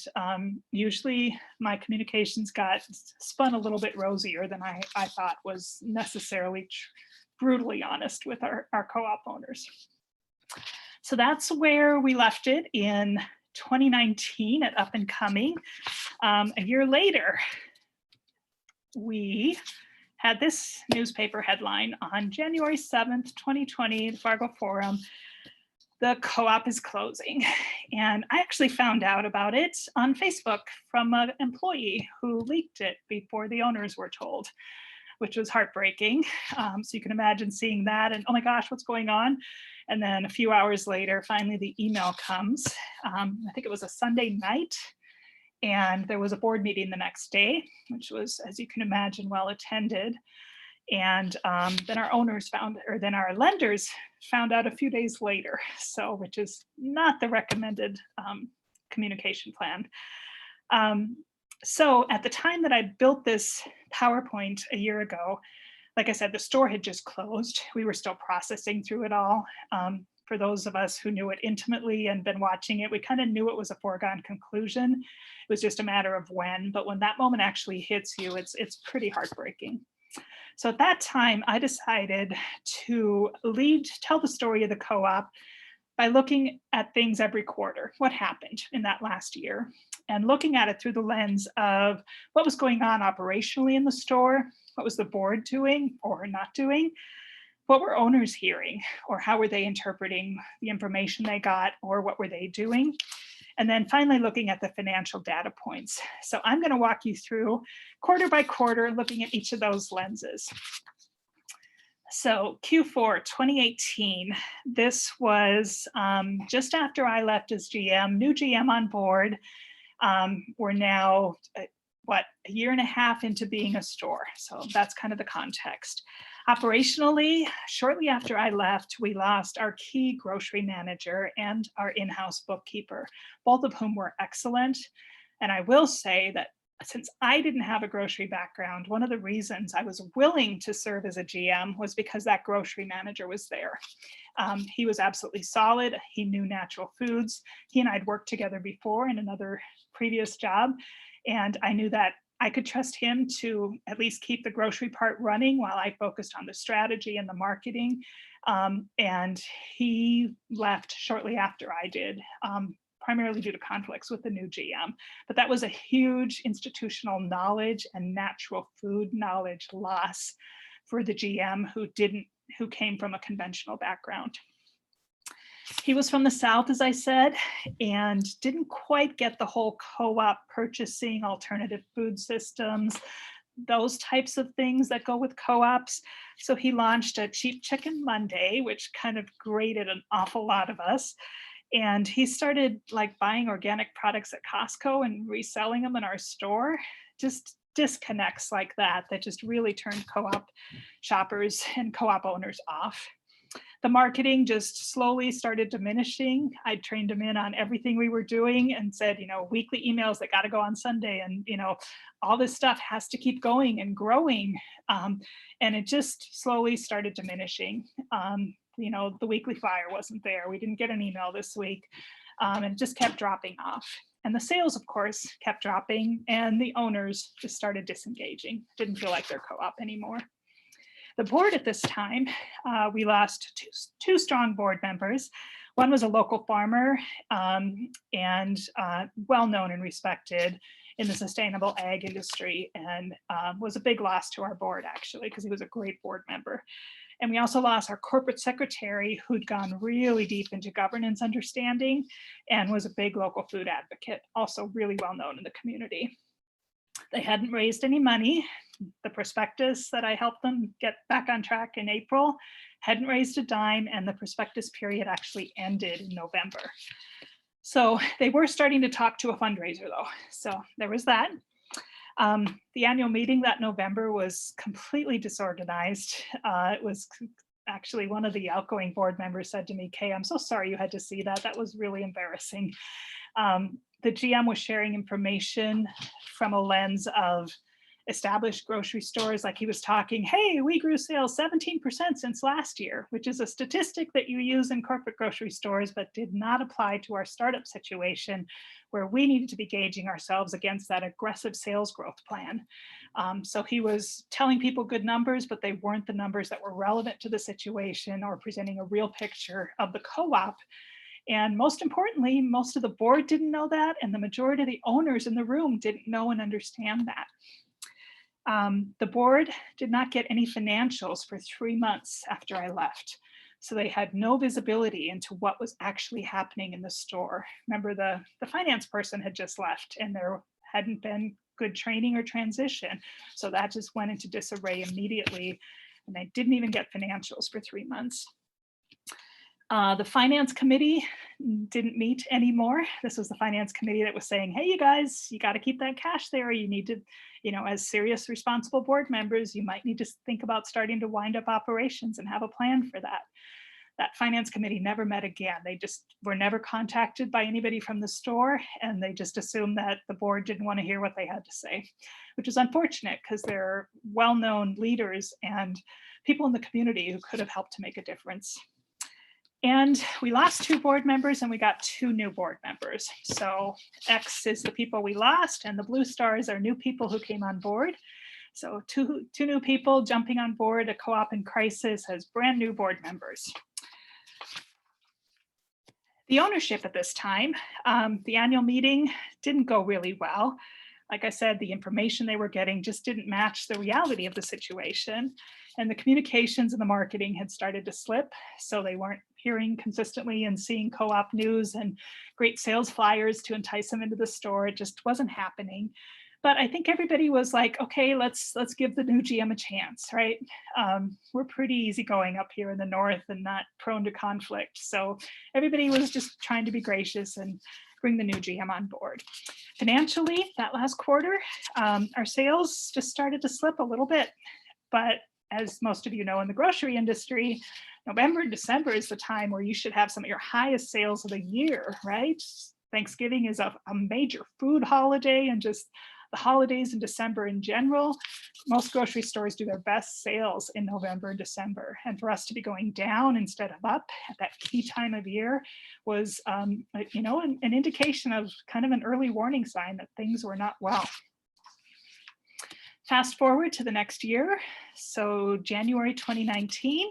[SPEAKER 2] usually my communications got spun a little bit rosier than I thought was necessarily brutally honest with our co-op owners. So that's where we left it in 2019 at Up and Coming. A year later, we had this newspaper headline on January 7th, 2020, the Fargo Forum: the co-op is closing. And I actually found out about it on Facebook from an employee who leaked it before the owners were told, which was heartbreaking. So you can imagine seeing that and, oh my gosh, what's going on? And then a few hours later, finally the email comes. I think it was a Sunday night, and there was a board meeting the next day, which was, as you can imagine, well attended. And then our owners then our lenders found out a few days later, so which is not the recommended communication plan. So at the time that I built this PowerPoint a year ago, like I said, the store had just closed. We were still processing through it all. For those of us who knew it intimately and been watching it, we kind of knew it was a foregone conclusion. It was just a matter of when, but when that moment actually hits you, it's pretty heartbreaking. So at that time, I decided to tell the story of the co-op by looking at things every quarter, what happened in that last year, and looking at it through the lens of what was going on operationally in the store, what was the board doing or not doing, what were owners hearing, or how were they interpreting the information they got, or what were they doing? And then finally looking at the financial data points. So I'm going to walk you through quarter by quarter, looking at each of those lenses. So Q4 2018, this was just after I left as GM, new GM on board. We're now, a year and a half into being a store. So that's kind of the context. Operationally, shortly after I left, we lost our key grocery manager and our in-house bookkeeper, both of whom were excellent. And I will say that since I didn't have a grocery background, one of the reasons I was willing to serve as a GM was because that grocery manager was there. He was absolutely solid. He knew natural foods. He and I'd worked together before in another previous job. And I knew that I could trust him to at least keep the grocery part running while I focused on the strategy and the marketing. And he left shortly after I did, primarily due to conflicts with the new GM. But that was a huge institutional knowledge and natural food knowledge loss for the GM who came from a conventional background. He was from the South, as I said, and didn't quite get the whole co-op purchasing, alternative food systems, those types of things that go with co-ops. So he launched a Cheap Chicken Monday, which kind of grated an awful lot of us. And he started like buying organic products at Costco and reselling them in our store. Just disconnects like that just really turned co-op shoppers and co-op owners off. The marketing just slowly started diminishing. I trained him in on everything we were doing and said, weekly emails that got to go on Sunday, and all this stuff has to keep going and growing. And it just slowly started diminishing. The weekly flyer wasn't there. We didn't get an email this week, and it just kept dropping off. And the sales, of course, kept dropping, and the owners just started disengaging. Didn't feel like their co-op anymore. The board at this time, we lost two strong board members. One was a local farmer and well-known and respected in the sustainable ag industry, and was a big loss to our board, actually, because he was a great board member. And we also lost our corporate secretary, who'd gone really deep into governance understanding and was a big local food advocate, also really well-known in the community. They hadn't raised any money. The prospectus that I helped them get back on track in April hadn't raised a dime, and the prospectus period actually ended in November. So they were starting to talk to a fundraiser, though. So there was that. The annual meeting that November was completely disorganized. It was actually one of the outgoing board members said to me, "Kay, I'm so sorry you had to see that. That was really embarrassing." The GM was sharing information from a lens of established grocery stores. Like he was talking, hey, we grew sales 17% since last year, which is a statistic that you use in corporate grocery stores, but did not apply to our startup situation where we needed to be gauging ourselves against that aggressive sales growth plan. So he was telling people good numbers, but they weren't the numbers that were relevant to the situation or presenting a real picture of the co-op. And most importantly, most of the board didn't know that, and the majority of the owners in the room didn't know and understand that. The board did not get any financials for 3 months after I left. So they had no visibility into what was actually happening in the store. Remember, the finance person had just left, and there hadn't been good training or transition. So that just went into disarray immediately, and they didn't even get financials for 3 months. The finance committee didn't meet anymore. This was the finance committee that was saying, hey, you guys, you got to keep that cash there. You need to, as serious, responsible board members, you might need to think about starting to wind up operations and have a plan for that. That finance committee never met again. They just were never contacted by anybody from the store, and they just assumed that the board didn't want to hear what they had to say, which is unfortunate because they're well-known leaders and people in the community who could have helped to make a difference. And we lost 2 board members and we got 2 new board members. So X is the people we lost, and the blue stars are new people who came on board. So two new people jumping on board a co-op in crisis as brand new board members. The ownership at this time, the annual meeting didn't go really well. Like I said, the information they were getting just didn't match the reality of the situation. And the communications and the marketing had started to slip. So they weren't hearing consistently and seeing co-op news and great sales flyers to entice them into the store. It just wasn't happening. But I think everybody was like, okay, let's give the new GM a chance, right? We're pretty easygoing up here in the north and not prone to conflict. So everybody was just trying to be gracious and bring the new GM on board. Financially, that last quarter, our sales just started to slip a little bit. But as most of you know, in the grocery industry, November and December is the time where you should have some of your highest sales of the year, right? Thanksgiving is a major food holiday, and just the holidays in December in general. Most grocery stores do their best sales in November and December. And for us to be going down instead of up at that key time of year was, you know, an indication of kind of an early warning sign that things were not well. Fast forward to the next year. So January 2019,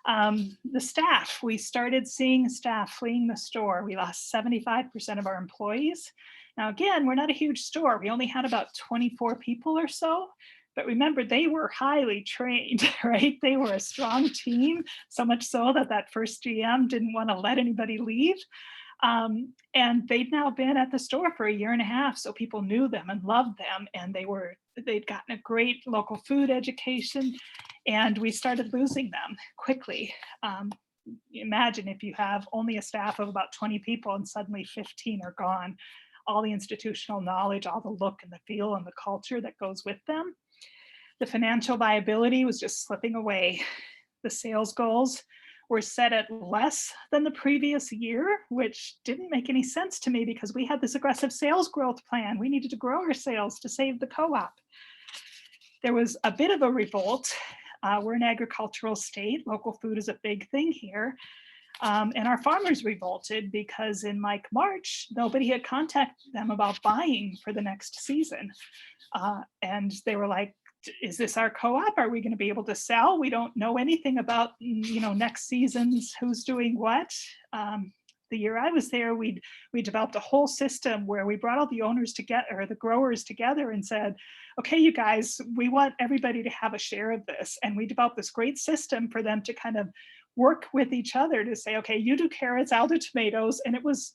[SPEAKER 2] the staff, we started seeing staff fleeing the store. We lost 75% of our employees. Now, again, we're not a huge store. We only had about 24 people or so. But remember, they were highly trained, right? They were a strong team, so much so that that first GM didn't want to let anybody leave. And they'd now been at the store for 1.5 years, so people knew them and loved them, and they'd gotten a great local food education, and we started losing them quickly. Imagine if you have only a staff of about 20 people and suddenly 15 are gone. All the institutional knowledge, all the look and the feel and the culture that goes with them. The financial viability was just slipping away. The sales goals were set at less than the previous year, which didn't make any sense to me because we had this aggressive sales growth plan. We needed to grow our sales to save the co-op. There was a bit of a revolt. We're an agricultural state. Local food is a big thing here. And our farmers revolted because in like March, nobody had contacted them about buying for the next season. And they were like, is this our co-op? Are we going to be able to sell? We don't know anything about, you know, next season's who's doing what. The year I was there, we developed a whole system where we brought all the owners together, or the growers together, and said, okay, you guys, we want everybody to have a share of this. And we developed this great system for them to kind of work with each other to say, okay, you do carrots, I'll do tomatoes. And it was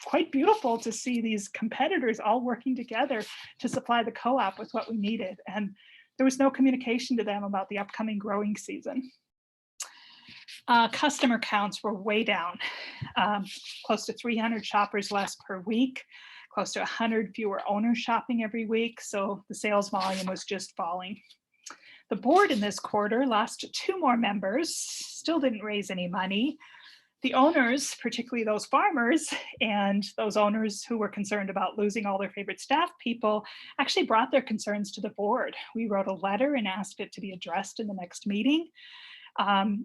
[SPEAKER 2] quite beautiful to see these competitors all working together to supply the co-op with what we needed. And there was no communication to them about the upcoming growing season. Customer counts were way down, close to 300 shoppers less per week, close to 100 fewer owners shopping every week. So the sales volume was just falling. The board in this quarter lost 2 more members, still didn't raise any money. The owners, particularly those farmers and those owners who were concerned about losing all their favorite staff people, actually brought their concerns to the board. We wrote a letter and asked it to be addressed in the next meeting.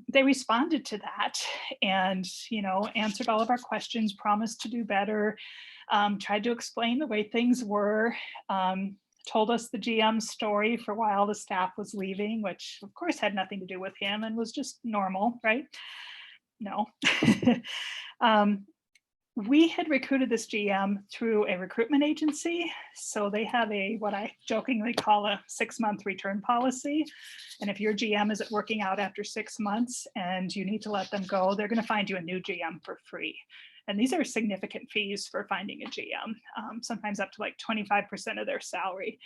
[SPEAKER 2] They responded to that and, you know, answered all of our questions, promised to do better, tried to explain the way things were, told us the GM's story for why all the staff was leaving, which of course had nothing to do with him and was just normal, right? No. We had recruited this GM through a recruitment agency. So they have what I jokingly call a 6-month return policy. And if your GM isn't working out after 6 months and you need to let them go, they're going to find you a new GM for free. And these are significant fees for finding a GM, sometimes up to like 25% of their salary.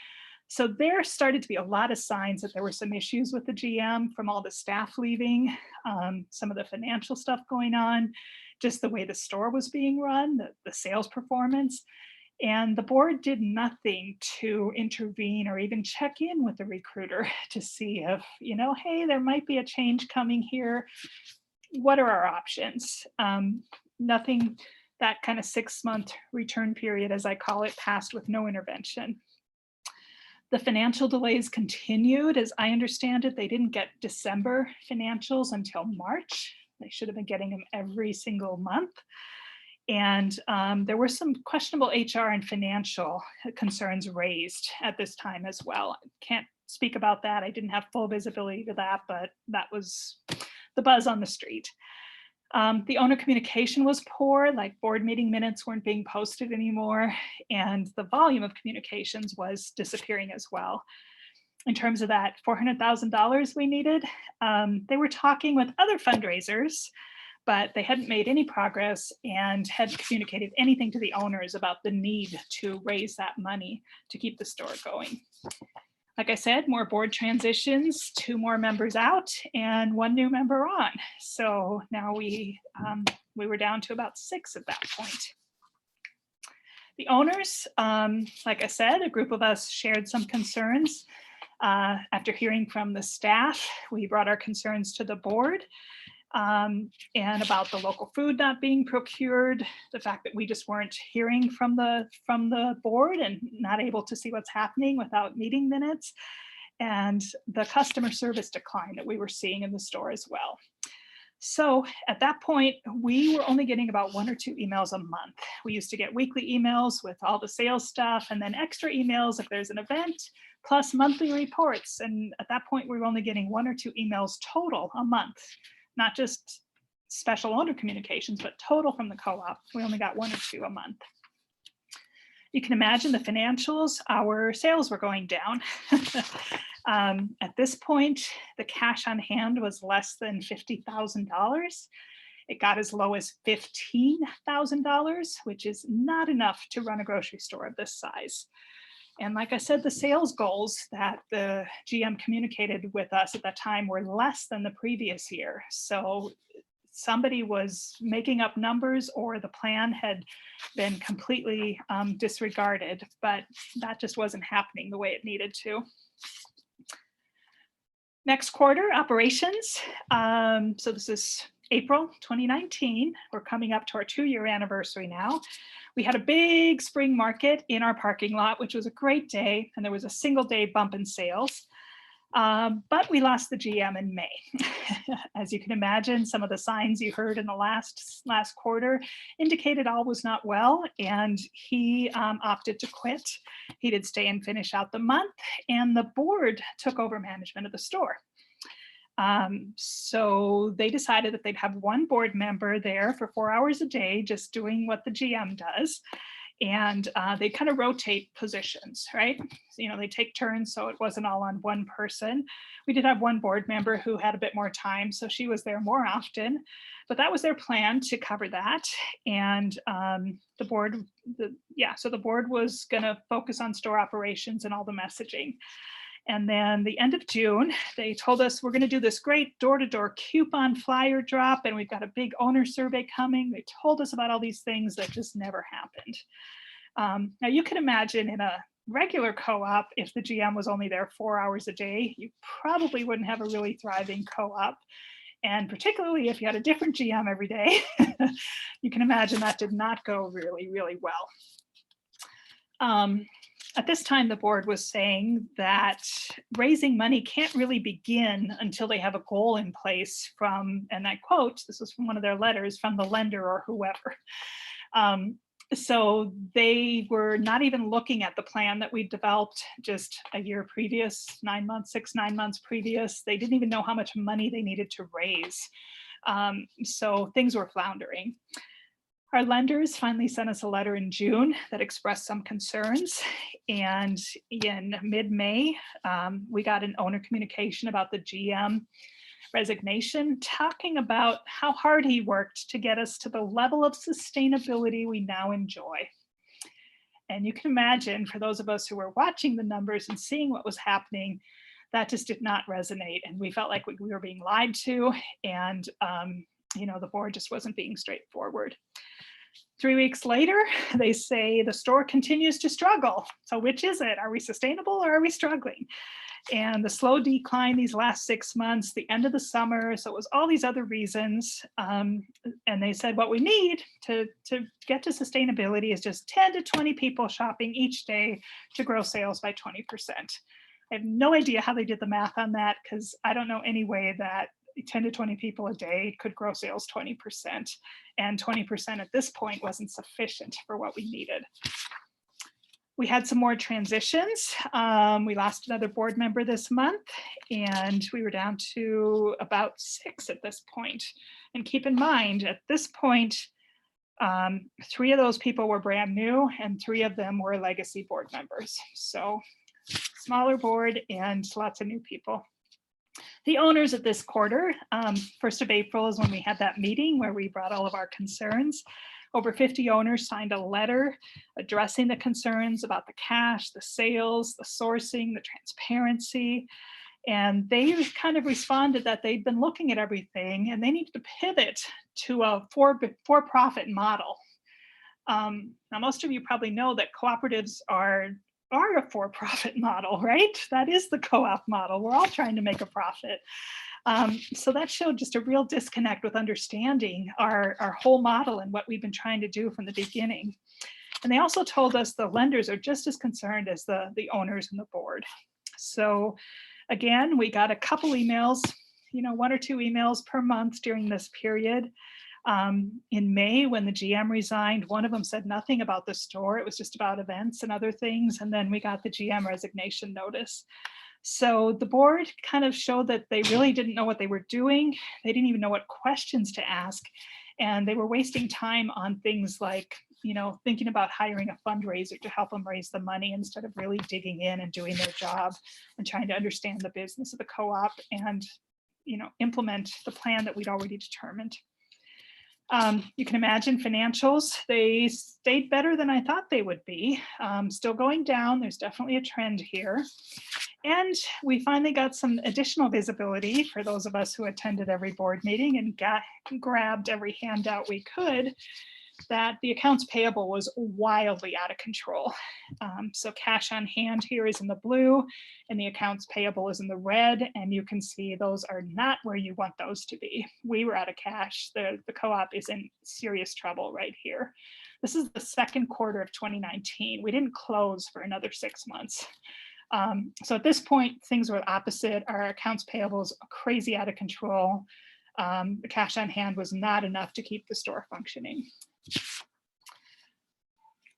[SPEAKER 2] So there started to be a lot of signs that there were some issues with the GM from all the staff leaving, some of the financial stuff going on, just the way the store was being run, the sales performance. And the board did nothing to intervene or even check in with the recruiter to see if, you know, hey, there might be a change coming here. What are our options? Nothing. That kind of 6-month return period, as I call it, passed with no intervention. The financial delays continued. As I understand it, they didn't get December financials until March. They should have been getting them every single month. And there were some questionable HR and financial concerns raised at this time as well. I can't speak about that. I didn't have full visibility to that, but that was the buzz on the street. The owner communication was poor, like board meeting minutes weren't being posted anymore, and the volume of communications was disappearing as well. In terms of that $400,000 we needed, they were talking with other fundraisers, but they hadn't made any progress and hadn't communicated anything to the owners about the need to raise that money to keep the store going. Like I said, more board transitions, 2 more members out and 1 new member on. So now we were down to about 6 at that point. The owners, like I said, a group of us shared some concerns. After hearing from the staff, we brought our concerns to the board. and about the local food not being procured, the fact that we just weren't hearing from the board and not able to see what's happening without meeting minutes, and the customer service decline that we were seeing in the store as well. So at that point, we were only getting about 1 or 2 emails a month. We used to get weekly emails with all the sales stuff and then extra emails if there's an event, plus monthly reports. And at that point, we were only getting 1 or 2 emails total a month, not just special owner communications, but total from the co-op. We only got 1 or 2 a month. You can imagine the financials, our sales were going down. At this point, the cash on hand was less than $50,000. It got as low as $15,000, which is not enough to run a grocery store of this size. And like I said, the sales goals that the GM communicated with us at that time were less than the previous year. So somebody was making up numbers or the plan had been completely disregarded, but that just wasn't happening the way it needed to. Next quarter, operations. So this is April 2019. We're coming up to our 2-year anniversary now. We had a big spring market in our parking lot, which was a great day, and there was a single day bump in sales. But we lost the GM in May. As you can imagine, some of the signs you heard in the last quarter indicated all was not well, and he opted to quit. He did stay and finish out the month, and the board took over management of the store. So they decided that they'd have 1 board member there for 4 hours a day, just doing what the GM does. And they kind of rotate positions, right? So, they take turns, so it wasn't all on one person. We did have 1 board member who had a bit more time, so she was there more often. But that was their plan, to cover that. And the board was going to focus on store operations and all the messaging. And then the end of June, they told us we're going to do this great door-to-door coupon flyer drop, and we've got a big owner survey coming. They told us about all these things that just never happened. Now you can imagine in a regular co-op, if the GM was only there 4 hours a day, you probably wouldn't have a really thriving co-op. And particularly if you had a different GM every day, you can imagine that did not go really, really well. At this time, the board was saying that raising money can't really begin until they have a goal in place from, and I quote, this was from one of their letters, from the lender or whoever. So they were not even looking at the plan that we developed just a year previous, 9 months, 9 months previous. They didn't even know how much money they needed to raise. So things were floundering. Our lenders finally sent us a letter in June that expressed some concerns. And in mid-May, we got an owner communication about the GM resignation, talking about how hard he worked to get us to the level of sustainability we now enjoy. And you can imagine, for those of us who were watching the numbers and seeing what was happening, that just did not resonate. And we felt like we were being lied to, and the board just wasn't being straightforward. 3 weeks later, they say the store continues to struggle. So which is it? Are we sustainable or are we struggling? And the slow decline these last 6 months, the end of the summer, so it was all these other reasons. And they said what we need to get to sustainability is just 10 to 20 people shopping each day to grow sales by 20%. I have no idea how they did the math on that, because I don't know any way that 10 to 20 people a day could grow sales 20%. And 20% at this point wasn't sufficient for what we needed. We had some more transitions. We lost another board member this month, and we were down to about 6 at this point. And keep in mind, at this point, 3 of those people were brand new, and 3 of them were legacy board members. So smaller board and lots of new people. The owners at this quarter, 1st of April is when we had that meeting where we brought all of our concerns. Over 50 owners signed a letter addressing the concerns about the cash, the sales, the sourcing, the transparency. And they kind of responded that they'd been looking at everything and they needed to pivot to a for-profit model. Now, most of you probably know that cooperatives are are a for-profit model, right? That is the co-op model. We're all trying to make a profit. So that showed just a real disconnect with understanding our whole model and what we've been trying to do from the beginning. And they also told us the lenders are just as concerned as the owners and the board. So again, we got a couple emails, 1 or 2 emails per month during this period. In May, when the GM resigned, one of them said nothing about the store. It was just about events and other things. And then we got the GM resignation notice. So the board kind of showed that they really didn't know what they were doing. They didn't even know what questions to ask. And they were wasting time on things like, thinking about hiring a fundraiser to help them raise the money instead of really digging in and doing their job and trying to understand the business of the co-op and, implement the plan that we'd already determined. You can imagine financials, they stayed better than I thought they would be. Still going down, there's definitely a trend here. And we finally got some additional visibility for those of us who attended every board meeting and grabbed every handout we could, that the accounts payable was wildly out of control. So cash on hand here is in the blue and the accounts payable is in the red. And you can see those are not where you want those to be. We were out of cash. The co-op is in serious trouble right here. This is the second quarter of 2019. We didn't close for another 6 months. So at this point, things were opposite. Our accounts payable is crazy out of control. The cash on hand was not enough to keep the store functioning.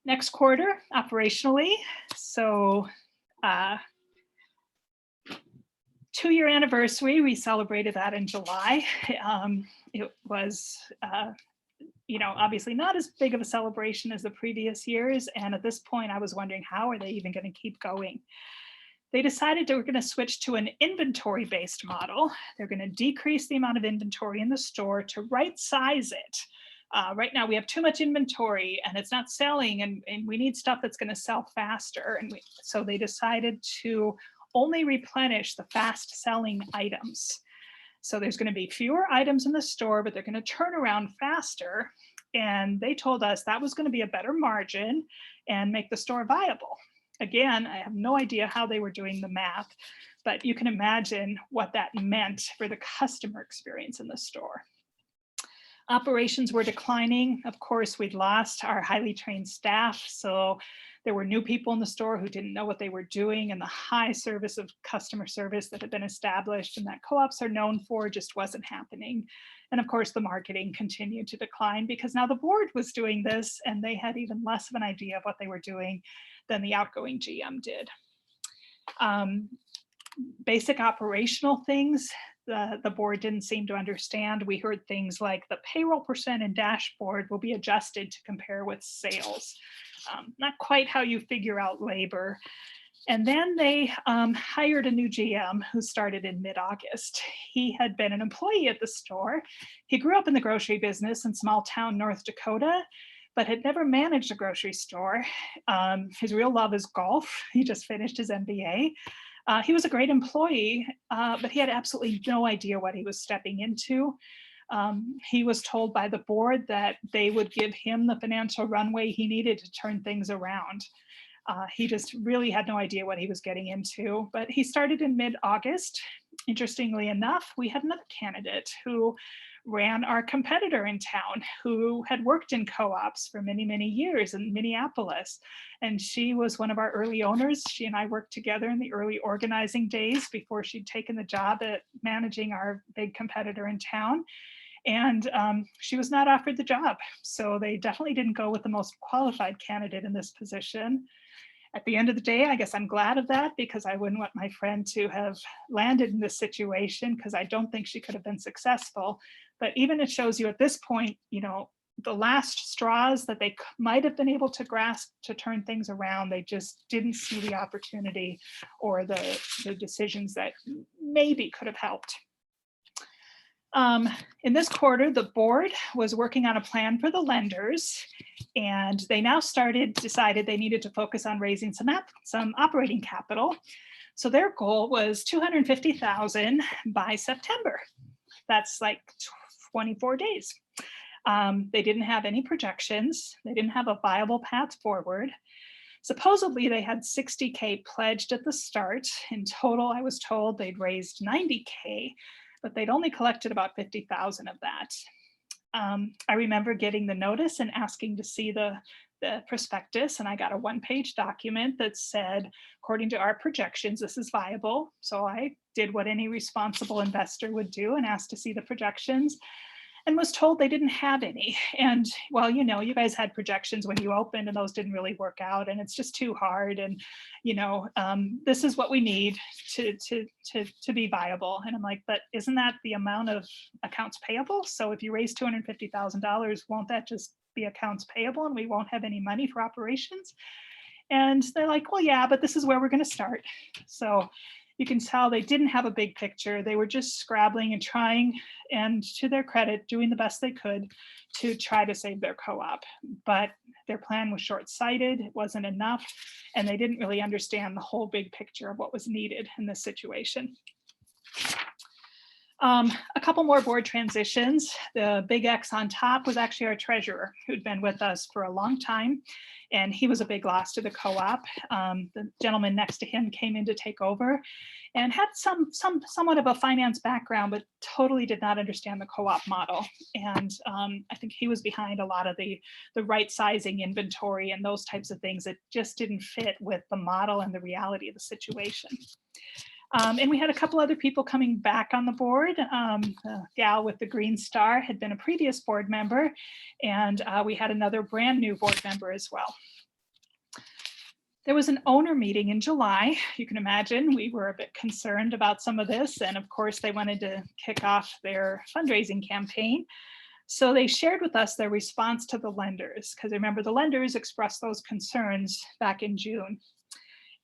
[SPEAKER 2] Next quarter, operationally, so 2-year anniversary, we celebrated that in July. It was, obviously not as big of a celebration as the previous years. And at this point, I was wondering, how are they even going to keep going? They decided they were going to switch to an inventory-based model. They're going to decrease the amount of inventory in the store to right size it. Right now we have too much inventory and it's not selling, and we need stuff that's going to sell faster. And so they decided to only replenish the fast selling items. So there's going to be fewer items in the store, but they're going to turn around faster. And they told us that was going to be a better margin and make the store viable. Again, I have no idea how they were doing the math, but you can imagine what that meant for the customer experience in the store. Operations were declining. Of course, we'd lost our highly trained staff. So there were new people in the store who didn't know what they were doing, and the high service of customer service that had been established and that co-ops are known for just wasn't happening. And of course, the marketing continued to decline because now the board was doing this and they had even less of an idea of what they were doing than the outgoing GM did. Basic operational things, the board didn't seem to understand. We heard things like the payroll percent and dashboard will be adjusted to compare with sales. Not quite how you figure out labor. And then they hired a new GM who started in mid-August. He had been an employee at the store. He grew up in the grocery business in small town North Dakota, but had never managed a grocery store. His real love is golf. He just finished his MBA. He was a great employee, but he had absolutely no idea what he was stepping into. He was told by the board that they would give him the financial runway he needed to turn things around. He just really had no idea what he was getting into, but he started in mid-August. Interestingly enough, we had another candidate who ran our competitor in town, who had worked in co-ops for many, many years in Minneapolis. And she was one of our early owners. She and I worked together in the early organizing days before she'd taken the job at managing our big competitor in town. And she was not offered the job. So they definitely didn't go with the most qualified candidate in this position. At the end of the day, I guess I'm glad of that, because I wouldn't want my friend to have landed in this situation, because I don't think she could have been successful. But even it shows you at this point, the last straws that they might have been able to grasp to turn things around, they just didn't see the opportunity or the decisions that maybe could have helped. In this quarter, the board was working on a plan for the lenders, and they now decided they needed to focus on raising some operating capital. So their goal was $250,000 by September. That's like 24 days. They didn't have any projections. They didn't have a viable path forward. Supposedly they had 60K pledged at the start. In total, I was told they'd raised 90K, but they'd only collected about 50,000 of that. I remember getting the notice and asking to see the prospectus, and I got a one-page document that said, according to our projections, this is viable. So I did what any responsible investor would do and asked to see the projections, and was told they didn't have any. And well, you know, you guys had projections when you opened and those didn't really work out, and it's just too hard. And, you know, this is what we need to be viable. And I'm like, but isn't that the amount of accounts payable? So if you raise $250,000, won't that just be accounts payable and we won't have any money for operations? And they're like, well, yeah, but this is where we're going to start. So you can tell they didn't have a big picture. They were just scrabbling and trying, and to their credit, doing the best they could to try to save their co-op. But their plan was short-sighted, it wasn't enough, and they didn't really understand the whole big picture of what was needed in this situation. A couple more board transitions. The big X on top was actually our treasurer, who'd been with us for a long time, and he was a big loss to the co-op. The gentleman next to him came in to take over and had somewhat of a finance background, but totally did not understand the co-op model. And I think he was behind a lot of the right sizing inventory and those types of things that just didn't fit with the model and the reality of the situation. And we had a couple other people coming back on the board. The gal with the green star had been a previous board member, and we had another brand new board member as well. There was an owner meeting in July. You can imagine we were a bit concerned about some of this, and of course they wanted to kick off their fundraising campaign. So they shared with us their response to the lenders, because remember the lenders expressed those concerns back in June.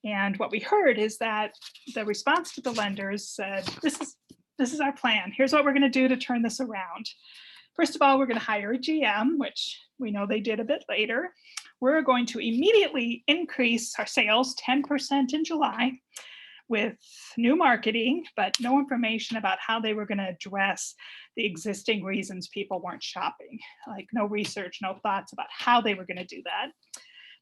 [SPEAKER 2] And what we heard is that the response to the lenders said, this is our plan. Here's what we're going to do to turn this around. First of all, we're going to hire a GM, which we know they did a bit later. We're going to immediately increase our sales 10% in July with new marketing, but no information about how they were going to address the existing reasons people weren't shopping. Like no research, no thoughts about how they were going to do that.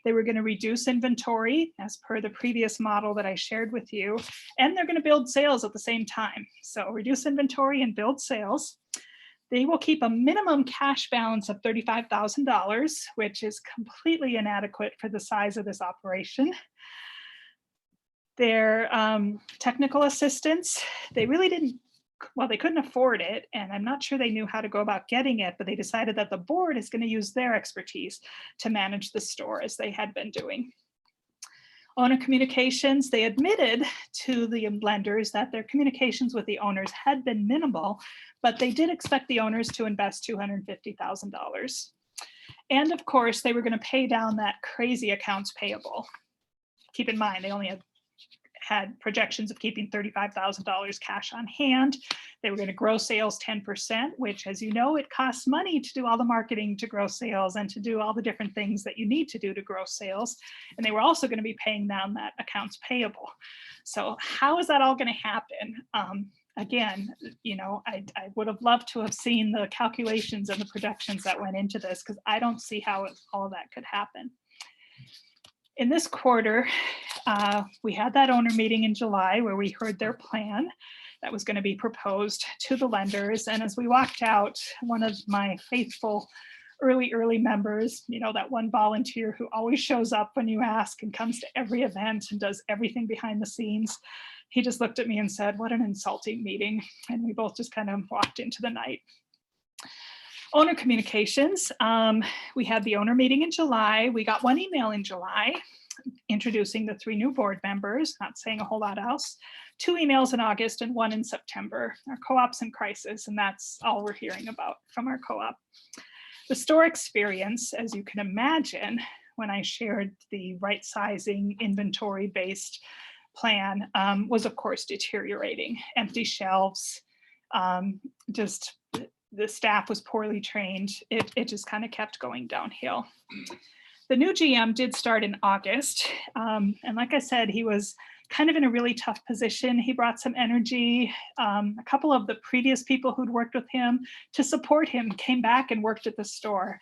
[SPEAKER 2] They were going to reduce inventory as per the previous model that I shared with you, and they're going to build sales at the same time. So reduce inventory and build sales. They will keep a minimum cash balance of $35,000, which is completely inadequate for the size of this operation. Their technical assistance, they really didn't, well, they couldn't afford it, and I'm not sure they knew how to go about getting it, but they decided that the board is going to use their expertise to manage the store as they had been doing. Owner communications, they admitted to the lenders that their communications with the owners had been minimal, but they did expect the owners to invest $250,000. And of course, they were going to pay down that crazy accounts payable. Keep in mind, they only had projections of keeping $35,000 cash on hand. They were going to grow sales 10%, which, as you know, it costs money to do all the marketing to grow sales and to do all the different things that you need to do to grow sales. And they were also going to be paying down that accounts payable. So how is that all going to happen? Again, you know, I would have loved to have seen the calculations and the projections that went into this, because I don't see how all of that could happen. In this quarter, we had that owner meeting in July where we heard their plan that was going to be proposed to the lenders. And as we walked out, one of my faithful early members, you know, that one volunteer who always shows up when you ask and comes to every event and does everything behind the scenes, he just looked at me and said, "What an insulting meeting." And we both just kind of walked into the night. Owner communications, we had the owner meeting in July. We got one email in July introducing the 3 new board members, not saying a whole lot else. 2 emails in August and 1 in September. Our co-op's in crisis, and that's all we're hearing about from our co-op. The store experience, as you can imagine, when I shared the right sizing inventory-based plan, was of course deteriorating. Empty shelves, just the staff was poorly trained. It just kind of kept going downhill. The new GM did start in August. And like I said, he was kind of in a really tough position. He brought some energy. A couple of the previous people who'd worked with him to support him came back and worked at the store,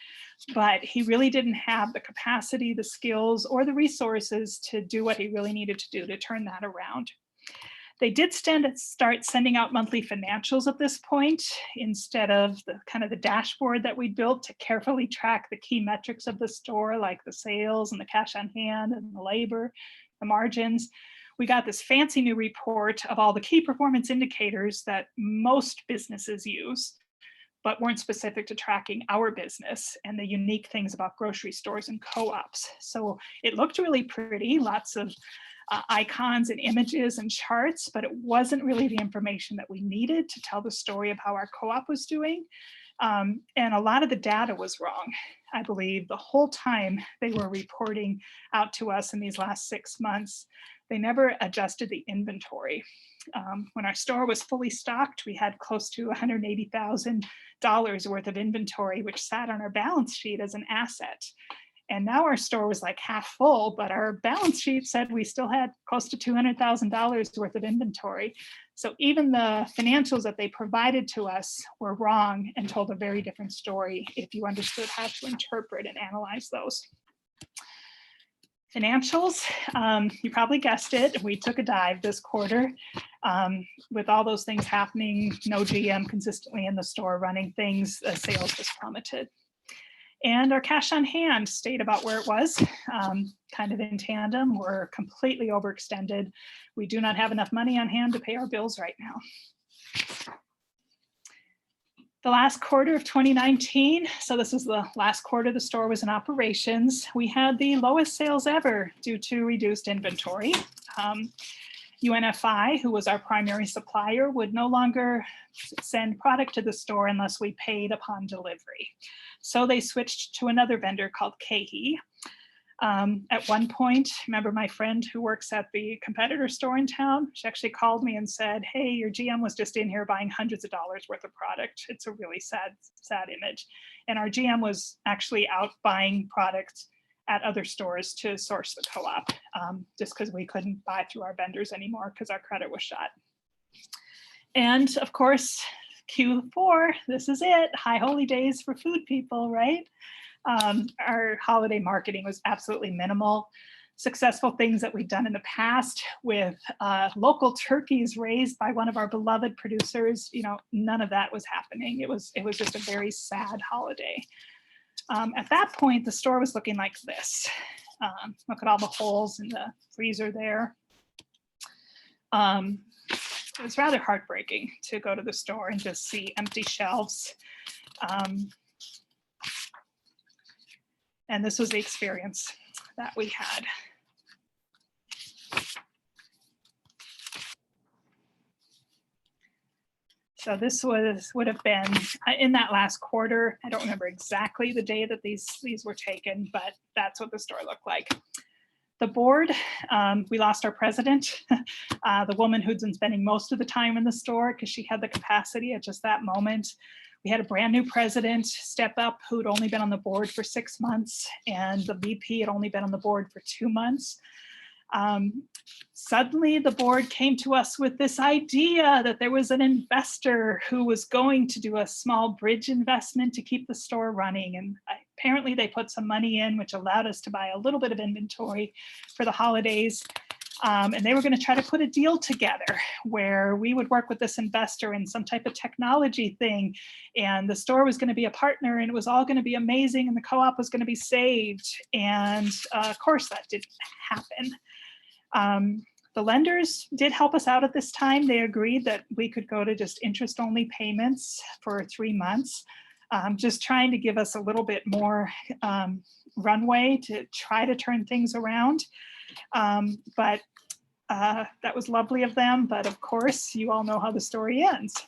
[SPEAKER 2] but he really didn't have the capacity, the skills, or the resources to do what he really needed to do to turn that around. They did start sending out monthly financials at this point instead of the kind of the dashboard that we built to carefully track the key metrics of the store, like the sales and the cash on hand and the labor, the margins. We got this fancy new report of all the key performance indicators that most businesses use, but weren't specific to tracking our business and the unique things about grocery stores and co-ops. So it looked really pretty, lots of icons and images and charts, but it wasn't really the information that we needed to tell the story of how our co-op was doing. And a lot of the data was wrong. I believe the whole time they were reporting out to us in these last 6 months, they never adjusted the inventory. When our store was fully stocked, we had close to $180,000 worth of inventory, which sat on our balance sheet as an asset. And now our store was like half full, but our balance sheet said we still had close to $200,000 worth of inventory. So even the financials that they provided to us were wrong and told a very different story if you understood how to interpret and analyze those. Financials, you probably guessed it, we took a dive this quarter. With all those things happening, no GM consistently in the store running things, the sales just plummeted. And our cash on hand stayed about where it was, kind of in tandem. We're completely overextended. We do not have enough money on hand to pay our bills right now. The last quarter of 2019, so this was the last quarter the store was in operations, we had the lowest sales ever due to reduced inventory. UNFI, who was our primary supplier, would no longer send product to the store unless we paid upon delivery. So they switched to another vendor called KeHE. At one point, remember my friend who works at the competitor store in town, she actually called me and said, hey, your GM was just in here buying hundreds of dollars worth of product. It's a really sad image. And our GM was actually out buying products at other stores to source the co-op, just because we couldn't buy through our vendors anymore because our credit was shot. And of course, Q4, this is it, high holy days for food people, right? Our holiday marketing was absolutely minimal. Successful things that we've done in the past with local turkeys raised by one of our beloved producers, you know, none of that was happening. It was just a very sad holiday. At that point, the store was looking like this. Look at all the holes in the freezer there. It was rather heartbreaking to go to the store and just see empty shelves. And this was the experience that we had. So this would have been in that last quarter. I don't remember exactly the day that these were taken, but that's what the store looked like. The board, we lost our president, the woman who'd been spending most of the time in the store because she had the capacity at just that moment. We had a brand new president step up who'd only been on the board for 6 months, and the VP had only been on the board for 2 months. Suddenly the board came to us with this idea that there was an investor who was going to do a small bridge investment to keep the store running. And apparently they put some money in, which allowed us to buy a little bit of inventory for the holidays. And they were going to try to put a deal together where we would work with this investor in some type of technology thing. And the store was going to be a partner and it was all going to be amazing and the co-op was going to be saved. And of course that didn't happen. The lenders did help us out at this time. They agreed that we could go to just interest-only payments for 3 months, just trying to give us a little bit more runway to try to turn things around. But that was lovely of them. But of course, you all know how the story ends.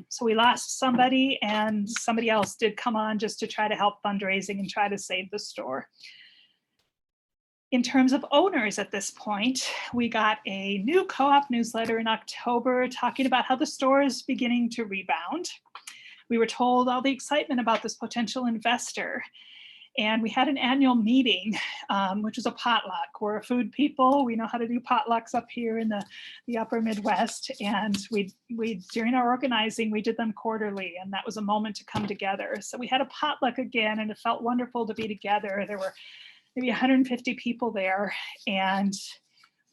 [SPEAKER 2] So we lost somebody and somebody else did come on just to try to help fundraising and try to save the store. In terms of owners at this point, we got a new co-op newsletter in October talking about how the store is beginning to rebound. We were told all the excitement about this potential investor. And we had an annual meeting, which was a potluck. We're food people. We know how to do potlucks up here in the upper Midwest. And we during our organizing, we did them quarterly, and that was a moment to come together. So we had a potluck again, and it felt wonderful to be together. There were maybe 150 people there. And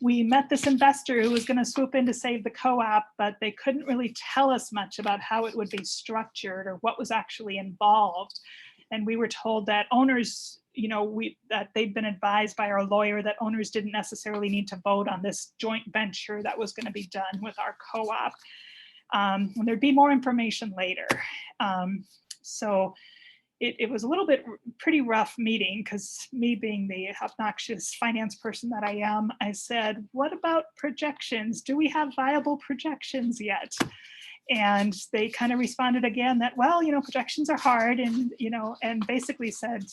[SPEAKER 2] we met this investor who was going to swoop in to save the co-op, but they couldn't really tell us much about how it would be structured or what was actually involved. And we were told that owners, that they'd been advised by our lawyer that owners didn't necessarily need to vote on this joint venture that was going to be done with our co-op. And there'd be more information later. So it was a little bit pretty rough meeting, because me being the obnoxious finance person that I am, I said, what about projections? Do we have viable projections yet? And they kind of responded again that, well, projections are hard, and, and basically said,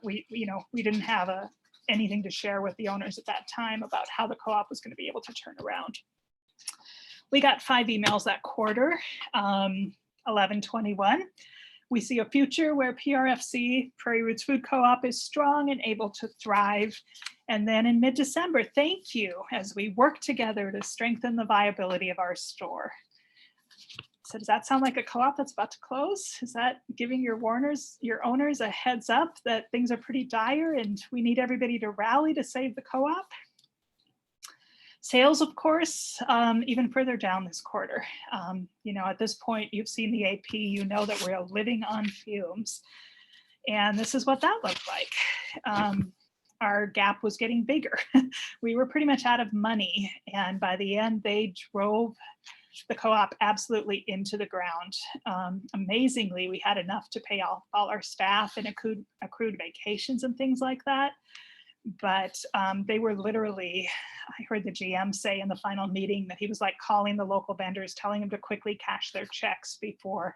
[SPEAKER 2] we didn't have anything to share with the owners at that time about how the co-op was going to be able to turn around. We got 5 emails that quarter, 11/21. We see a future where PRFC, Prairie Roots Food Co-op, is strong and able to thrive. And then in mid-December, thank you, as we work together to strengthen the viability of our store. So does that sound like a co-op that's about to close? Is that giving your owners a heads up that things are pretty dire and we need everybody to rally to save the co-op? Sales, of course, even further down this quarter. At this point, you've seen the AP, you know that we're living on fumes. And this is what that looked like. Our gap was getting bigger. We were pretty much out of money. And by the end, they drove the co-op absolutely into the ground. Amazingly, we had enough to pay all our staff and accrued vacations and things like that. But they were literally, I heard the GM say in the final meeting that he was like calling the local vendors, telling them to quickly cash their checks before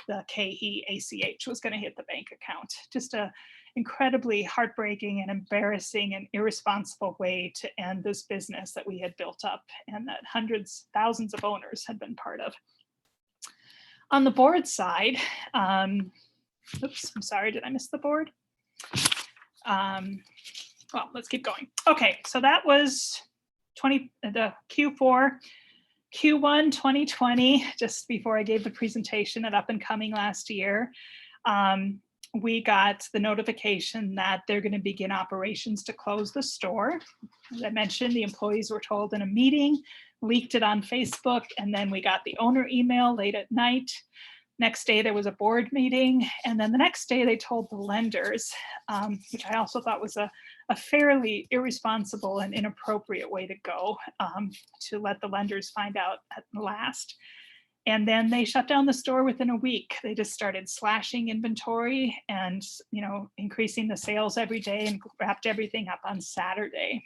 [SPEAKER 2] the KE ACH was going to hit the bank account. Just a incredibly heartbreaking and embarrassing and irresponsible way to end this business that we had built up and that hundreds, thousands of owners had been part of. On the board side, oops, I'm sorry, did I miss the board? Well, let's keep going. Okay, so that was the Q4. Q1 2020, just before I gave the presentation at Up and Coming last year, we got the notification that they're going to begin operations to close the store. As I mentioned, the employees were told in a meeting, leaked it on Facebook, and then we got the owner email late at night. Next day, there was a board meeting, and then the next day they told the lenders, which I also thought was a fairly irresponsible and inappropriate way to go, to let the lenders find out at last. And then they shut down the store within a week. They just started slashing inventory and increasing the sales every day and wrapped everything up on Saturday.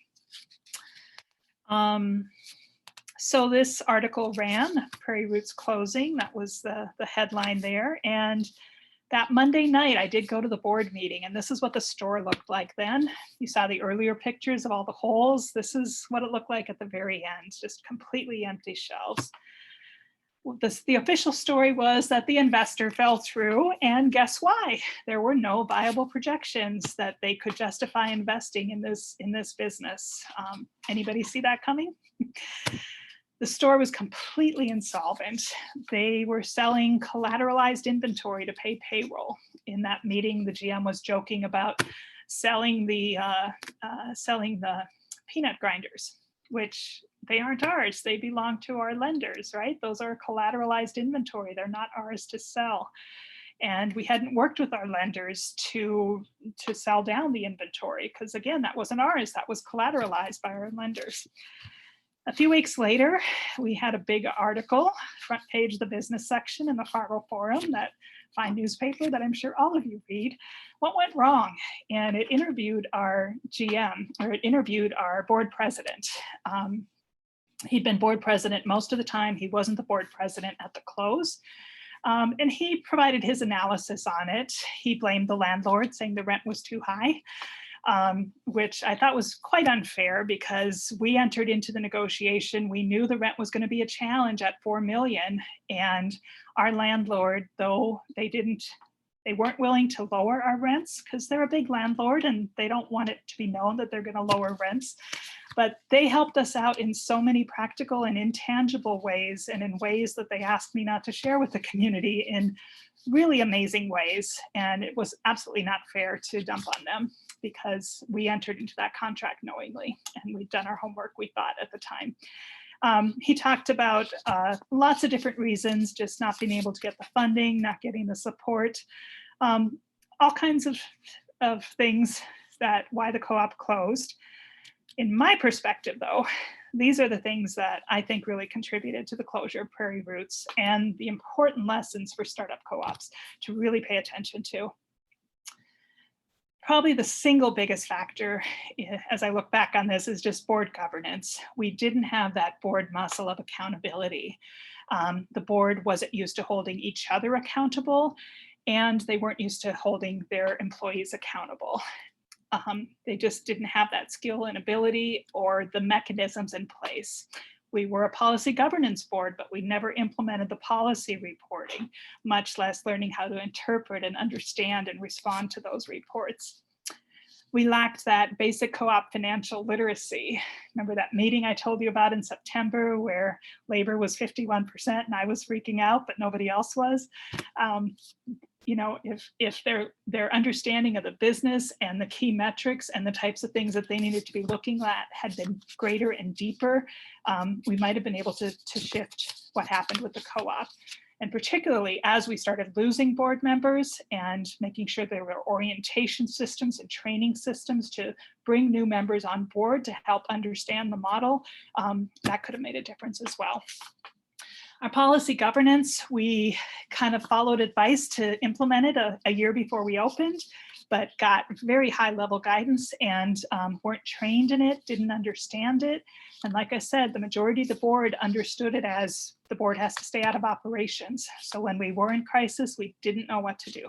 [SPEAKER 2] So this article ran, Prairie Roots closing, that was the headline there. And that Monday night, I did go to the board meeting, and this is what the store looked like then. You saw the earlier pictures of all the holes. This is what it looked like at the very end, just completely empty shelves. The official story was that the investor fell through, and guess why? There were no viable projections that they could justify investing in this business. Anybody see that coming? The store was completely insolvent. They were selling collateralized inventory to pay payroll. In that meeting, the GM was joking about selling the peanut grinders, which they aren't ours. They belong to our lenders, right? Those are collateralized inventory. They're not ours to sell. And we hadn't worked with our lenders to sell down the inventory because, again, that wasn't ours. That was collateralized by our lenders. A few weeks later, we had a big article, front page of the business section in the Fargo Forum, that fine newspaper that I'm sure all of you read. What went wrong? And it interviewed our GM, or it interviewed our board president. He'd been board president most of the time. He wasn't the board president at the close. And he provided his analysis on it. He blamed the landlord, saying the rent was too high. Which I thought was quite unfair because we entered into the negotiation. We knew the rent was going to be a challenge at $4 million, and our landlord, though they didn't They weren't willing to lower our rents because they're a big landlord and they don't want it to be known that they're going to lower rents. But they helped us out in so many practical and intangible ways, and in ways that they asked me not to share with the community in really amazing ways. And it was absolutely not fair to dump on them because we entered into that contract knowingly and we'd done our homework, we thought at the time. He talked about lots of different reasons, just not being able to get the funding, not getting the support, all kinds of things that why the co-op closed. In my perspective, though, these are the things that I think really contributed to the closure of Prairie Roots and the important lessons for startup co-ops to really pay attention to. Probably the single biggest factor, as I look back on this, is just board governance. We didn't have that board muscle of accountability. The board wasn't used to holding each other accountable, and they weren't used to holding their employees accountable. They just didn't have that skill and ability or the mechanisms in place. We were a policy governance board, but we never implemented the policy reporting, much less learning how to interpret and understand and respond to those reports. We lacked that basic co-op financial literacy. Remember that meeting I told you about in September where labor was 51% and I was freaking out, but nobody else was? You know, if their understanding of the business and the key metrics and the types of things that they needed to be looking at had been greater and deeper, we might have been able to shift what happened with the co-op. And particularly as we started losing board members and making sure there were orientation systems and training systems to bring new members on board to help understand the model, that could have made a difference as well. Our policy governance, we kind of followed advice to implement it a year before we opened, but got very high level guidance and weren't trained in it, didn't understand it. And like I said, the majority of the board understood it as the board has to stay out of operations. So when we were in crisis, we didn't know what to do.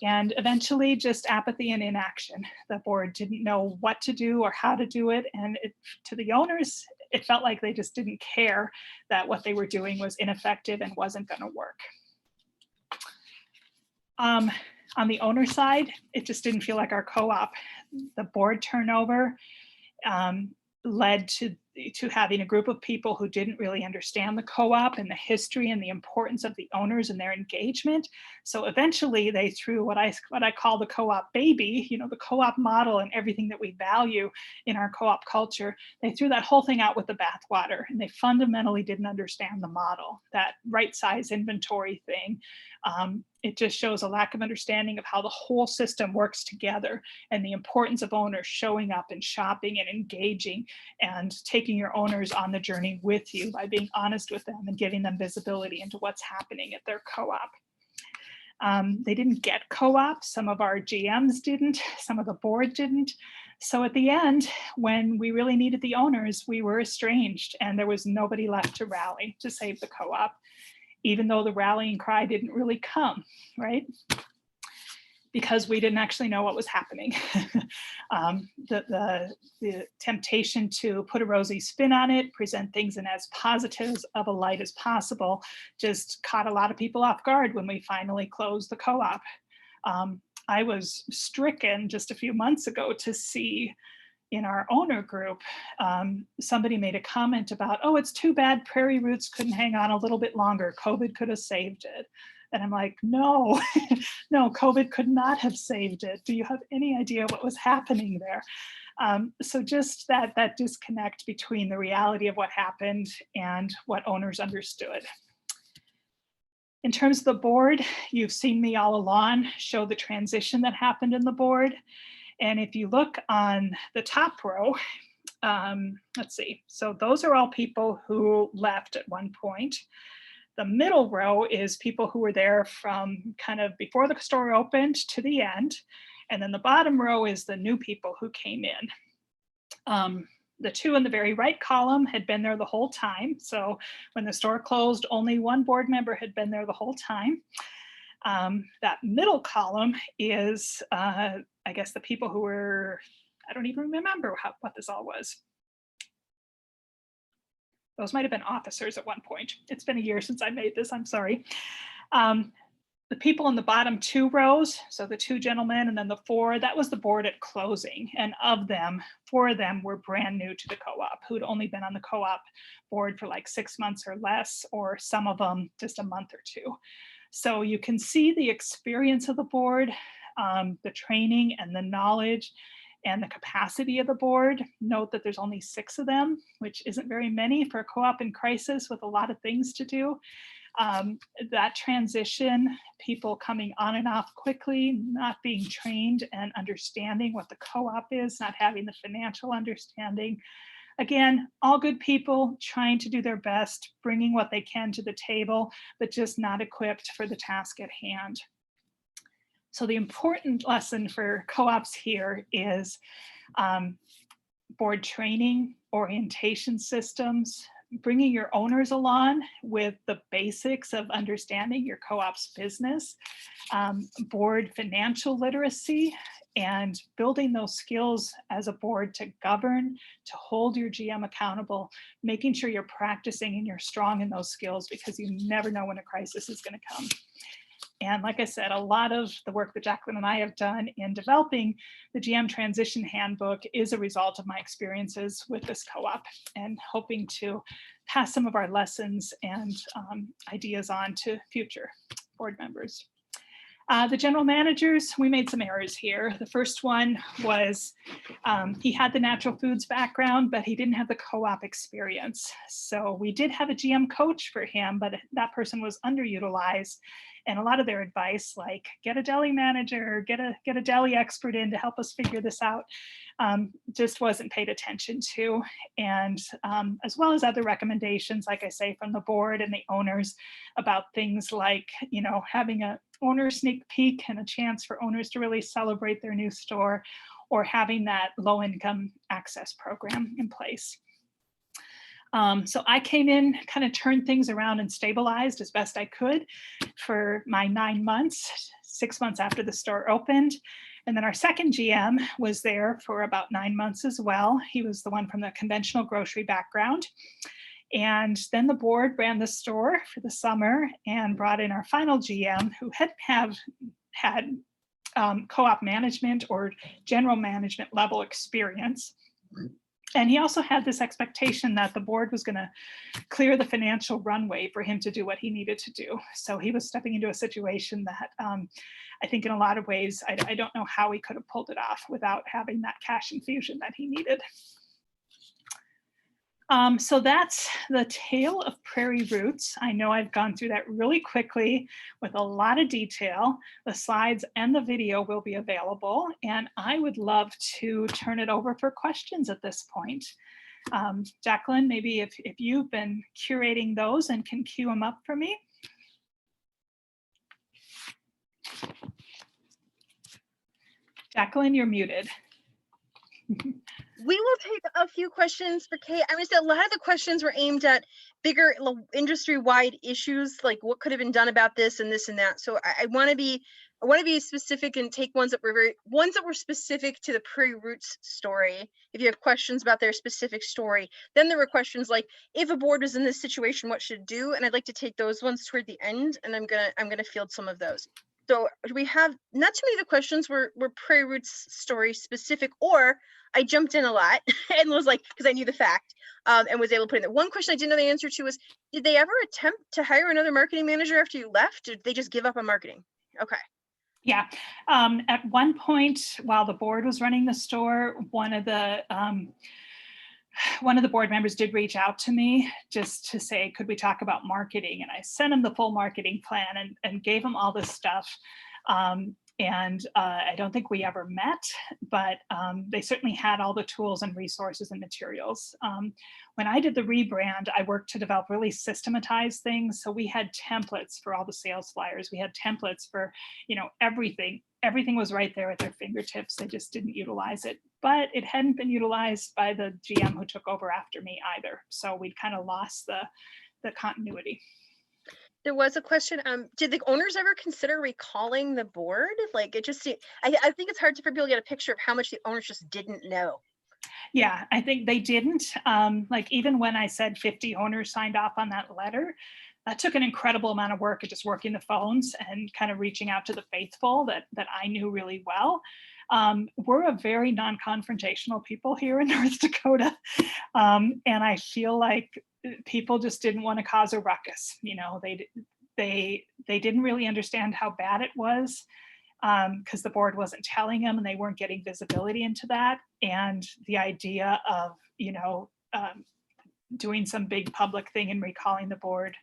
[SPEAKER 2] And eventually just apathy and inaction. The board didn't know what to do or how to do it. And to the owners, it felt like they just didn't care that what they were doing was ineffective and wasn't going to work. On the owner side, it just didn't feel like our co-op. The board turnover led to having a group of people who didn't really understand the co-op and the history and the importance of the owners and their engagement. So eventually they threw what I call the co-op baby, you know, the co-op model and everything that we value in our co-op culture. They threw that whole thing out with the bathwater, and they fundamentally didn't understand the model, that right size inventory thing. It just shows a lack of understanding of how the whole system works together and the importance of owners showing up and shopping and engaging and taking your owners on the journey with you by being honest with them and giving them visibility into what's happening at their co-op. They didn't get co-op. Some of our GMs didn't, some of the board didn't. So at the end, when we really needed the owners, we were estranged and there was nobody left to rally to save the co-op, even though the rallying cry didn't really come, right? Because we didn't actually know what was happening. The temptation to put a rosy spin on it, present things in as positive of a light as possible, just caught a lot of people off guard when we finally closed the co-op. I was stricken just a few months ago to see in our owner group, somebody made a comment about, oh, it's too bad Prairie Roots couldn't hang on a little bit longer. COVID could have saved it. And I'm like, no, no, COVID could not have saved it. Do you have any idea what was happening there? So just that disconnect between the reality of what happened and what owners understood. In terms of the board, you've seen me all along show the transition that happened in the board. And if you look on the top row, let's see, so those are all people who left at one point. The middle row is people who were there from kind of before the store opened to the end. And then the bottom row is the new people who came in. The two in the very right column had been there the whole time. So when the store closed, only one board member had been there the whole time. That middle column is, I guess, the people who were, I don't even remember what this all was. Those might have been officers at one point. It's been a year since I made this, I'm sorry. the people in the bottom 2 rows, so the 2 gentlemen and then the 4, that was the board at closing. And of them, 4 of them were brand new to the co-op, who'd only been on the co-op board for like 6 months or less, or some of them just a month or 2. So you can see the experience of the board, the training and the knowledge and the capacity of the board. Note that there's only 6 of them, which isn't very many for a co-op in crisis with a lot of things to do. That transition, people coming on and off quickly, not being trained and understanding what the co-op is, not having the financial understanding. Again, all good people trying to do their best, bringing what they can to the table, but just not equipped for the task at hand. So the important lesson for co-ops here is board training, orientation systems, bringing your owners along with the basics of understanding your co-op's business, board financial literacy, and building those skills as a board to govern, to hold your GM accountable, making sure you're practicing and you're strong in those skills, because you never know when a crisis is going to come. And like I said, a lot of the work that Jacqueline and I have done in developing the GM Transition Handbook is a result of my experiences with this co-op, and hoping to pass some of our lessons and ideas on to future board members. The general managers, we made some errors here. The first one was he had the natural foods background, but he didn't have the co-op experience. So we did have a GM coach for him, but that person was underutilized. And a lot of their advice, like get a deli manager, get a deli expert in to help us figure this out, just wasn't paid attention to. And as well as other recommendations, like I say, from the board and the owners about things like, you know, having a owner sneak peek and a chance for owners to really celebrate their new store, or having that low income access program in place. So I came in, kind of turned things around and stabilized as best I could for my 9 months, 6 months after the store opened. And then our second GM was there for about 9 months as well. He was the one from the conventional grocery background. And then the board ran the store for the summer and brought in our final GM, who had co-op management or general management level experience. And he also had this expectation that the board was going to clear the financial runway for him to do what he needed to do. So he was stepping into a situation that I think in a lot of ways, I don't know how he could have pulled it off without having that cash infusion that he needed. So that's the tale of Prairie Roots. I know I've gone through that really quickly with a lot of detail. The slides and the video will be available, and I would love to turn it over for questions at this point. Jacqueline, maybe if you've been curating those and can queue them up for me. Jacqueline, you're muted.
[SPEAKER 1] We will take a few questions for Kate. I mean, so a lot of the questions were aimed at bigger industry-wide issues, like what could have been done about this and this and that. So I want to be specific and take ones that were specific to the Prairie Roots story. If you have questions about their specific story, then there were questions like, if a board was in this situation, what should it do? And I'd like to take those ones toward the end, and I'm gonna field some of those. So we have not too many of the questions were Prairie Roots story specific, or I jumped in a lot and was like, because I knew the fact, and was able to put in there. One question I didn't know the answer to was, did they ever attempt to hire another marketing manager after you left? Or did they just give up on marketing? Okay.
[SPEAKER 2] Yeah. At one point, while the board was running the store, one of the board members did reach out to me just to say, could we talk about marketing? And I sent him the full marketing plan and gave him all this stuff. I don't think we ever met, but they certainly had all the tools and resources and materials. When I did the rebrand, I worked to develop really systematized things. So we had templates for all the sales flyers. We had templates for, you know, everything. Everything was right there at their fingertips. They just didn't utilize it. But it hadn't been utilized by the GM who took over after me either. So we'd kind of lost the continuity.
[SPEAKER 1] There was a question, did the owners ever consider recalling the board? Like, it just, I think it's hard for people to get a picture of how much the owners just didn't know.
[SPEAKER 2] Yeah, I think they didn't. Like, even when I said 50 owners signed off on that letter, that took an incredible amount of work of just working the phones and kind of reaching out to the faithful that I knew really well. We're a very non-confrontational people here in North Dakota. And I feel like people just didn't want to cause a ruckus. They didn't really understand how bad it was, because the board wasn't telling them and they weren't getting visibility into that. And the idea of, doing some big public thing and recalling the board,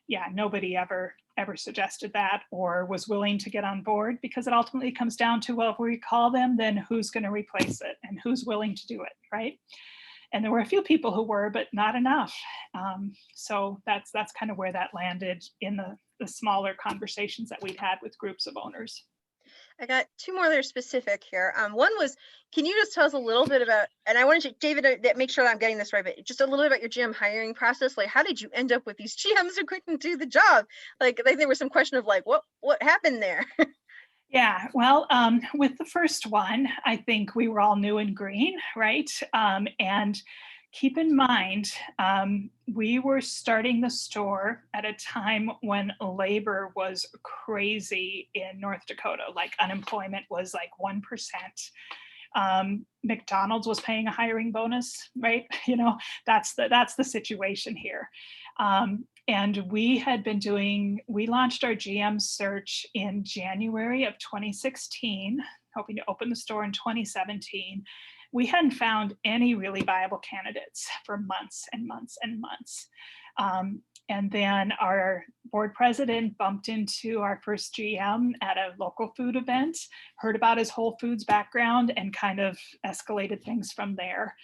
[SPEAKER 2] yeah, nobody ever suggested that or was willing to get on board, because it ultimately comes down to, well, if we recall them, then who's going to replace it and who's willing to do it, right? And there were a few people who were, but not enough. So that's kind of where that landed in the smaller conversations that we'd had with groups of owners.
[SPEAKER 1] I got two more that are specific here. One was, can you just tell us a little bit about, and I wanted to, David, make sure that I'm getting this right, but just a little bit about your GM hiring process. Like, how did you end up with these GMs who couldn't do the job? Like, I think there was some question of like, what happened there?
[SPEAKER 2] Yeah, well, with the first one, I think we were all new and green, right? And keep in mind, we were starting the store at a time when labor was crazy in North Dakota. Like unemployment was like 1%. McDonald's was paying a hiring bonus, right? That's the situation here. And we launched our GM search in January of 2016, hoping to open the store in 2017. We hadn't found any really viable candidates for months and months and months. And then our board president bumped into our first GM at a local food event, heard about his Whole Foods background, and kind of escalated things from there.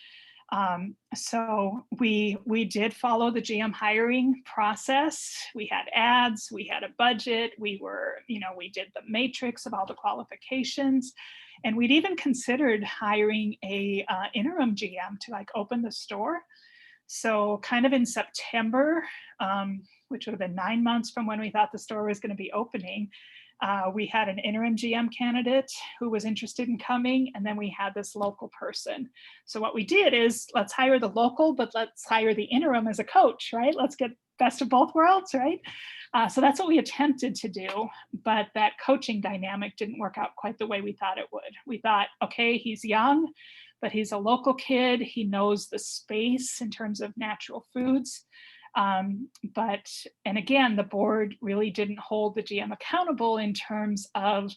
[SPEAKER 2] So we did follow the GM hiring process. We had ads, we had a budget, we did the matrix of all the qualifications, and we'd even considered hiring a interim GM to like open the store. So kind of in September, which would have been 9 months from when we thought the store was going to be opening, we had an interim GM candidate who was interested in coming, and then we had this local person. So what we did is, let's hire the local, but let's hire the interim as a coach, right? Let's get best of both worlds, right? So that's what we attempted to do, but that coaching dynamic didn't work out quite the way we thought it would. We thought, okay, he's young, but he's a local kid. He knows the space in terms of natural foods. And again, the board really didn't hold the GM accountable in terms of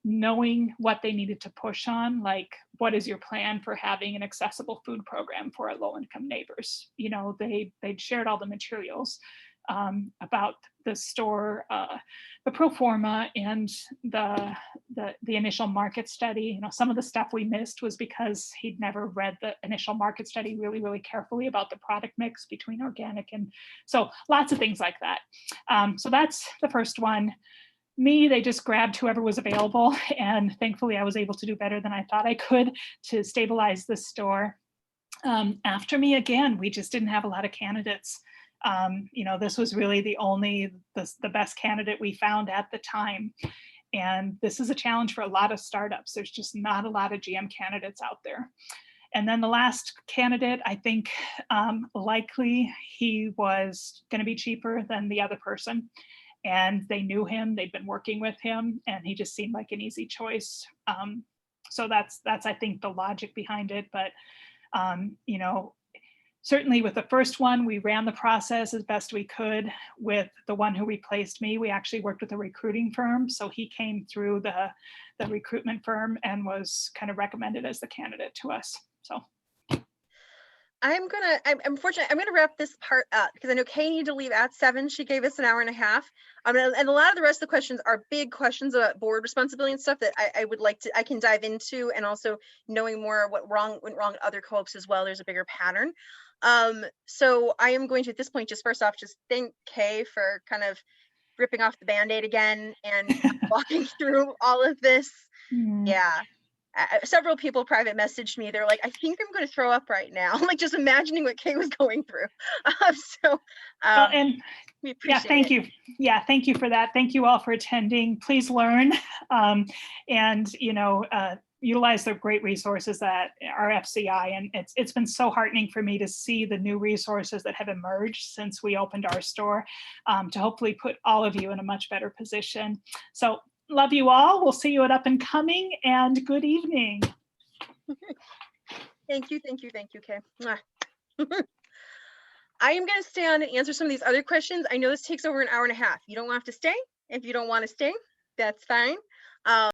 [SPEAKER 2] knowing what they needed to push on, like, what is your plan for having an accessible food program for our low-income neighbors? They'd shared all the materials about the store, the pro forma, and the initial market study. Some of the stuff we missed was because he'd never read the initial market study really, really carefully about the product mix between organic, and so lots of things like that. So that's the first one. They just grabbed whoever was available, and thankfully I was able to do better than I thought I could to stabilize the store. After me, again, we just didn't have a lot of candidates. This was really the best candidate we found at the time. And this is a challenge for a lot of startups. There's just not a lot of GM candidates out there. And then the last candidate, I think likely he was going to be cheaper than the other person. And they knew him, they'd been working with him, and he just seemed like an easy choice. So that's I think the logic behind it. But certainly with the first one, we ran the process as best we could. With the one who replaced me, we actually worked with a recruiting firm. So he came through the recruitment firm and was kind of recommended as the candidate to us. So
[SPEAKER 1] I'm fortunate. I'm gonna wrap this part up because I know Kay needed to leave at 7. She gave us an hour and a half. And a lot of the rest of the questions are big questions about board responsibility and stuff that I can dive into, and also knowing more what went wrong at other co-ops as well. There's a bigger pattern. So I am going to, at this point, just first off, just thank Kay for kind of ripping off the Band-Aid again and walking through all of this. Yeah. several people private messaged me. They're like, I think I'm going to throw up right now. Like just imagining what Kay was going through. So
[SPEAKER 2] Well, and
[SPEAKER 1] we
[SPEAKER 2] yeah,
[SPEAKER 1] appreciate
[SPEAKER 2] thank
[SPEAKER 1] it.
[SPEAKER 2] you. Yeah, thank you for that. Thank you all for attending. Please learn and, utilize the great resources that are FCI. And it's been so heartening for me to see the new resources that have emerged since we opened our store to hopefully put all of you in a much better position. So love you all. We'll see you at Up and Coming, and good evening.
[SPEAKER 1] Thank you, Kay. Mwah. I am going to stay on and answer some of these other questions. I know this takes over an hour and a half. You don't have to stay. If you don't want to stay, that's fine.